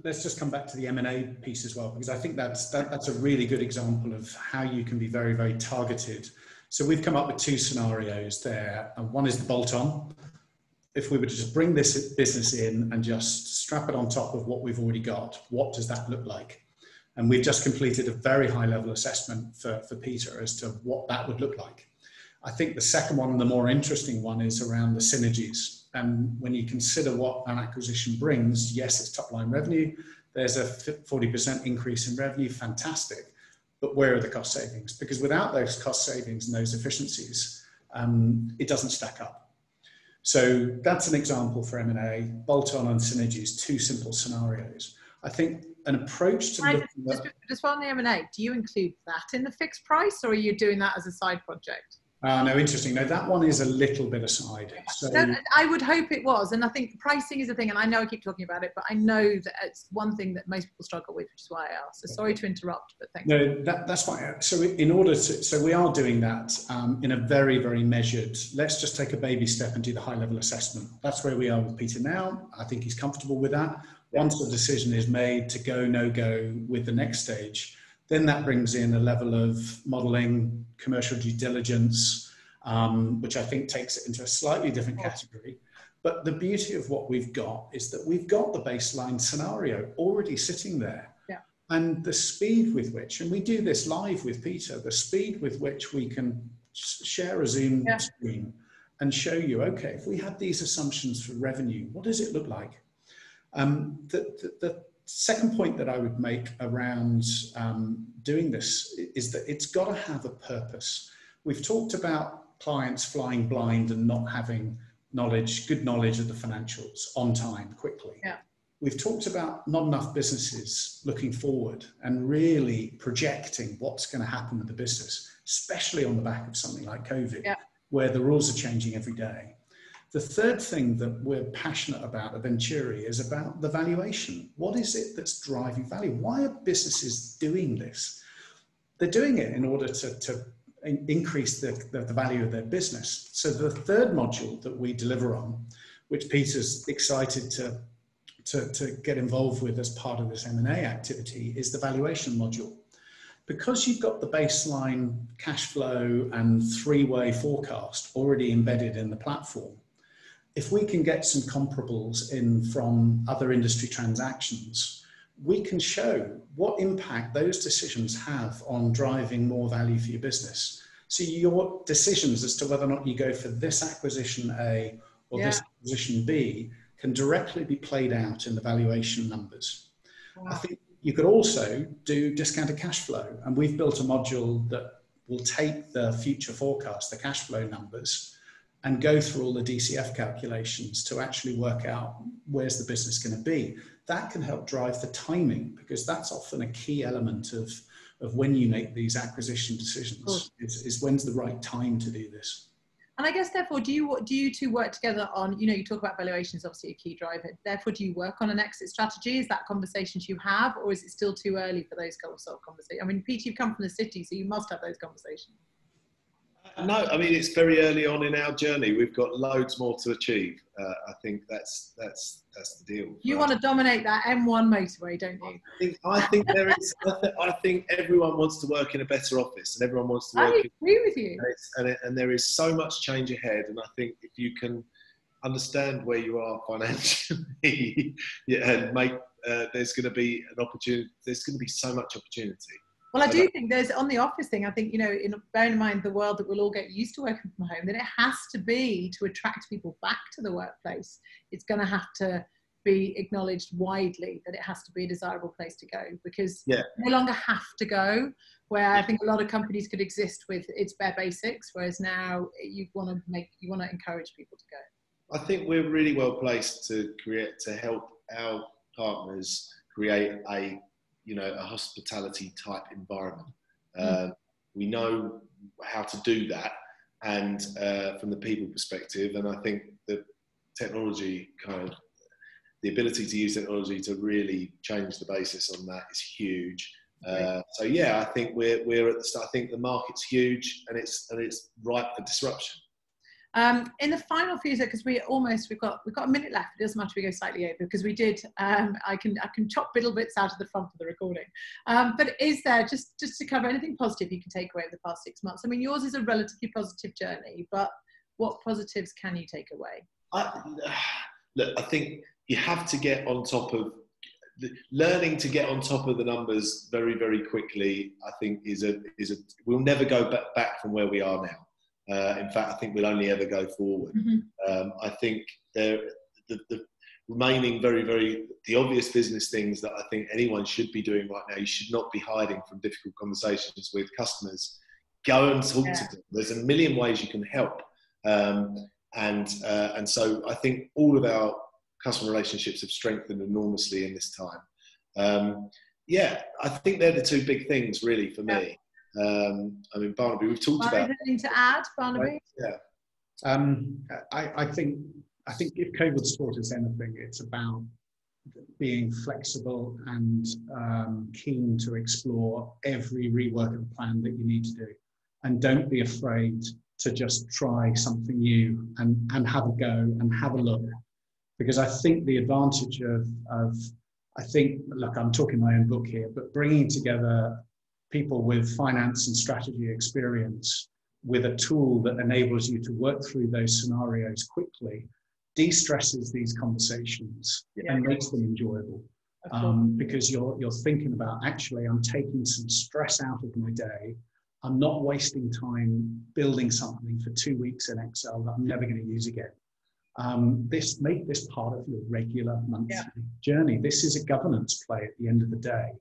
Let's just come back to the M&A piece as well, because I think that's a really good example of how you can be very, very targeted. So we've come up with two scenarios there. And one is the bolt-on. If we were to just bring this business in and just strap it on top of what we've already got, what does that look like? And we've just completed a very high-level assessment for Peter as to what that would look like. I think the second one, the more interesting one, is around the synergies. And when you consider what an acquisition brings, yes, it's top-line revenue. There's a 40% increase in revenue, fantastic. But where are the cost savings? Because without those cost savings and those efficiencies, it doesn't stack up. So that's an example for M&A, bolt-on and synergies, two simple scenarios. I think an approach to just on the M&A, do you include that in the fixed price, or are you doing that as a side project? No, interesting. No, that one is a little bit aside. So I would hope it was. And I think pricing is a thing, and I know I keep talking about it, but I know that it's one thing that most people struggle with, which is why I asked. So sorry to interrupt, but thank you. No, that's fine. So in order to, so we are doing that in a very, very measured, let's just take a baby step and do the high level assessment. That's where we are with Peter now. I think he's comfortable with that. Once the decision is made to go, no go with the next stage, then that brings in a level of modelling, commercial due diligence, which I think takes it into a slightly different category. But the beauty of what we've got is that we've got the baseline scenario already sitting there. Yeah. And the speed with which, and we do this live with Peter, the speed with which we can share a Zoom screen and show you, okay, if we had these assumptions for revenue, what does it look like? The second point that I would make around doing this is that it's got to have a purpose. We've talked about clients flying blind and not having knowledge, good knowledge of the financials on time, quickly. Yeah. We've talked about not enough businesses looking forward and really projecting what's going to happen with the business, especially on the back of something like COVID, where the rules are changing every day. The third thing that we're passionate about at Venturi is about the valuation. What is it that's driving value? Why are businesses doing this? They're doing it in order to increase the value of their business. So the third module that we deliver on, which Peter's excited to get involved with as part of this M&A activity, is the valuation module. Because you've got the baseline cash flow and three-way forecast already embedded in the platform, if we can get some comparables in from other industry transactions, we can show what impact those decisions have on driving more value for your business. So your decisions as to whether or not you go for this acquisition A or this acquisition B can directly be played out in the valuation numbers. Wow. I think you could also do discounted cash flow, and we've built a module that will take the future forecast, the cash flow numbers, and go through all the DCF calculations to actually work out where's the business going to be. That can help drive the timing, because that's often a key element of when you make these acquisition decisions, is when's the right time to do this. And I guess, therefore, do you two work together on, you talk about valuations, obviously a key driver. Therefore, do you work on an exit strategy? Is that conversations you have, or is it still too early for those sort of conversations? I mean, Pete, you've come from the city, so you must have those conversations. No, I mean, it's very early on in our journey. We've got loads more to achieve. I think that's the deal. You want to dominate that M1 motorway, don't you? I think there is. I think everyone wants to work in a better office, and everyone wants to work. I agree with you. And there is so much change ahead. And I think if you can understand where you are financially, and make there's going to be an opportunity. There's going to be so much opportunity. Well, I do think there's, on the office thing, I think, bearing in mind the world that we'll all get used to working from home, then it has to be, to attract people back to the workplace, it's going to have to be acknowledged widely that it has to be a desirable place to go, because you no longer have to go, where I think a lot of companies could exist with its bare basics, whereas now you want to encourage people to go. I think we're really well placed to help our partners create a hospitality type environment. We know how to do that, and from the people perspective, and I think the technology the ability to use technology to really change the basis on that is huge. So yeah, I think we're at the start. I think the market's huge, and it's ripe for disruption. In the final few seconds, we've got a minute left. It doesn't matter if we go slightly over, because we did. I can chop little bits out of the front of the recording. But is there, just to cover anything positive you can take away over the past 6 months? I mean, yours is a relatively positive journey, but what positives can you take away? Look, I think you have to get on top of learning to get on top of the numbers very, very quickly. I think we'll never go back from where we are now. In fact, I think we'll only ever go forward. I think the remaining the obvious business things that I think anyone should be doing right now, you should not be hiding from difficult conversations with customers. Go and talk to them. There's a million ways you can help. And so I think all of our customer relationships have strengthened enormously in this time. I think they're the two big things really for me. I mean, Barnaby, we've talked about. Anything to add, Barnaby? Yeah. I think if COVID's taught us anything, it's about being flexible and keen to explore every rework of the plan that you need to do. And don't be afraid to just try something new and have a go and have a look. Because I think the advantage look, I'm talking my own book here, but bringing together people with finance and strategy experience with a tool that enables you to work through those scenarios quickly de-stresses these conversations and makes them enjoyable. Because you're thinking about, actually, I'm taking some stress out of my day. I'm not wasting time building something for 2 weeks in Excel that I'm never going to use again. Make this part of your regular monthly journey. This is a governance play at the end of the day,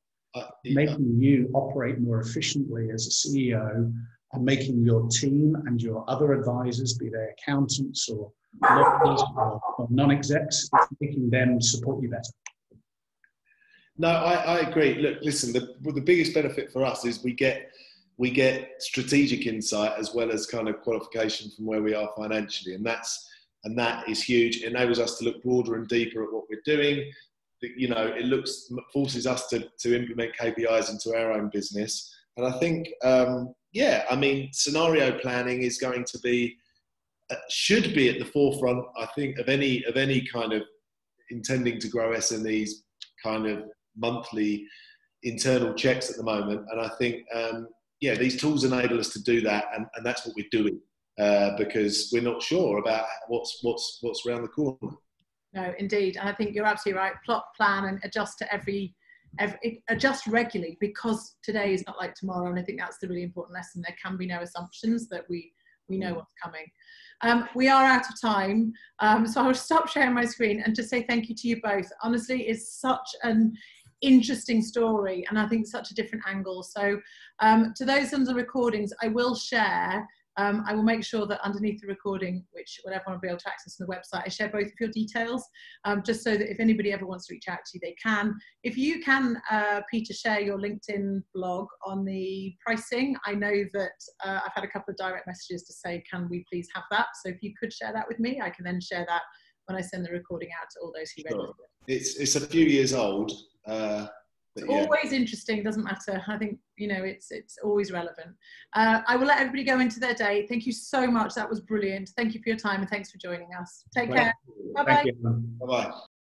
making you operate more efficiently as a CEO and making your team and your other advisors, be they accountants or lawyers or non-execs, making them support you better. No, I agree. Look, listen, the biggest benefit for us is we get strategic insight as well as kind of qualification from where we are financially, and that is huge. It enables us to look broader and deeper at what we're doing. You know, it forces us to implement KPIs into our own business, and I think I mean, scenario planning is going to be should be at the forefront, I think, of any kind of intending to grow SMEs kind of monthly internal checks at the moment. And I think, these tools enable us to do that. And that's what we're doing because we're not sure about what's around the corner. No, indeed. And I think you're absolutely right. Plot, plan, and adjust to adjust regularly, because today is not like tomorrow. And I think that's the really important lesson. There can be no assumptions that we know what's coming. We are out of time, so I'll stop sharing my screen and just say thank you to you both. Honestly, it's such an interesting story, and I think such a different angle. So to those on the recordings, I will share, I will make sure that underneath the recording, which will everyone will be able to access on the website, I share both of your details, just so that if anybody ever wants to reach out to you, they can. If you can, Peter, share your LinkedIn blog on the pricing. I know that I've had a couple of direct messages to say, can we please have that? So if you could share that with me, I can then share that when I send the recording out to all those who register. It's a few years old. It's always interesting, doesn't matter. I think, you know, it's always relevant. I will let everybody go into their day. Thank you so much. That was brilliant. Thank you for your time and thanks for joining us. Take care. Bye-bye. Bye-bye.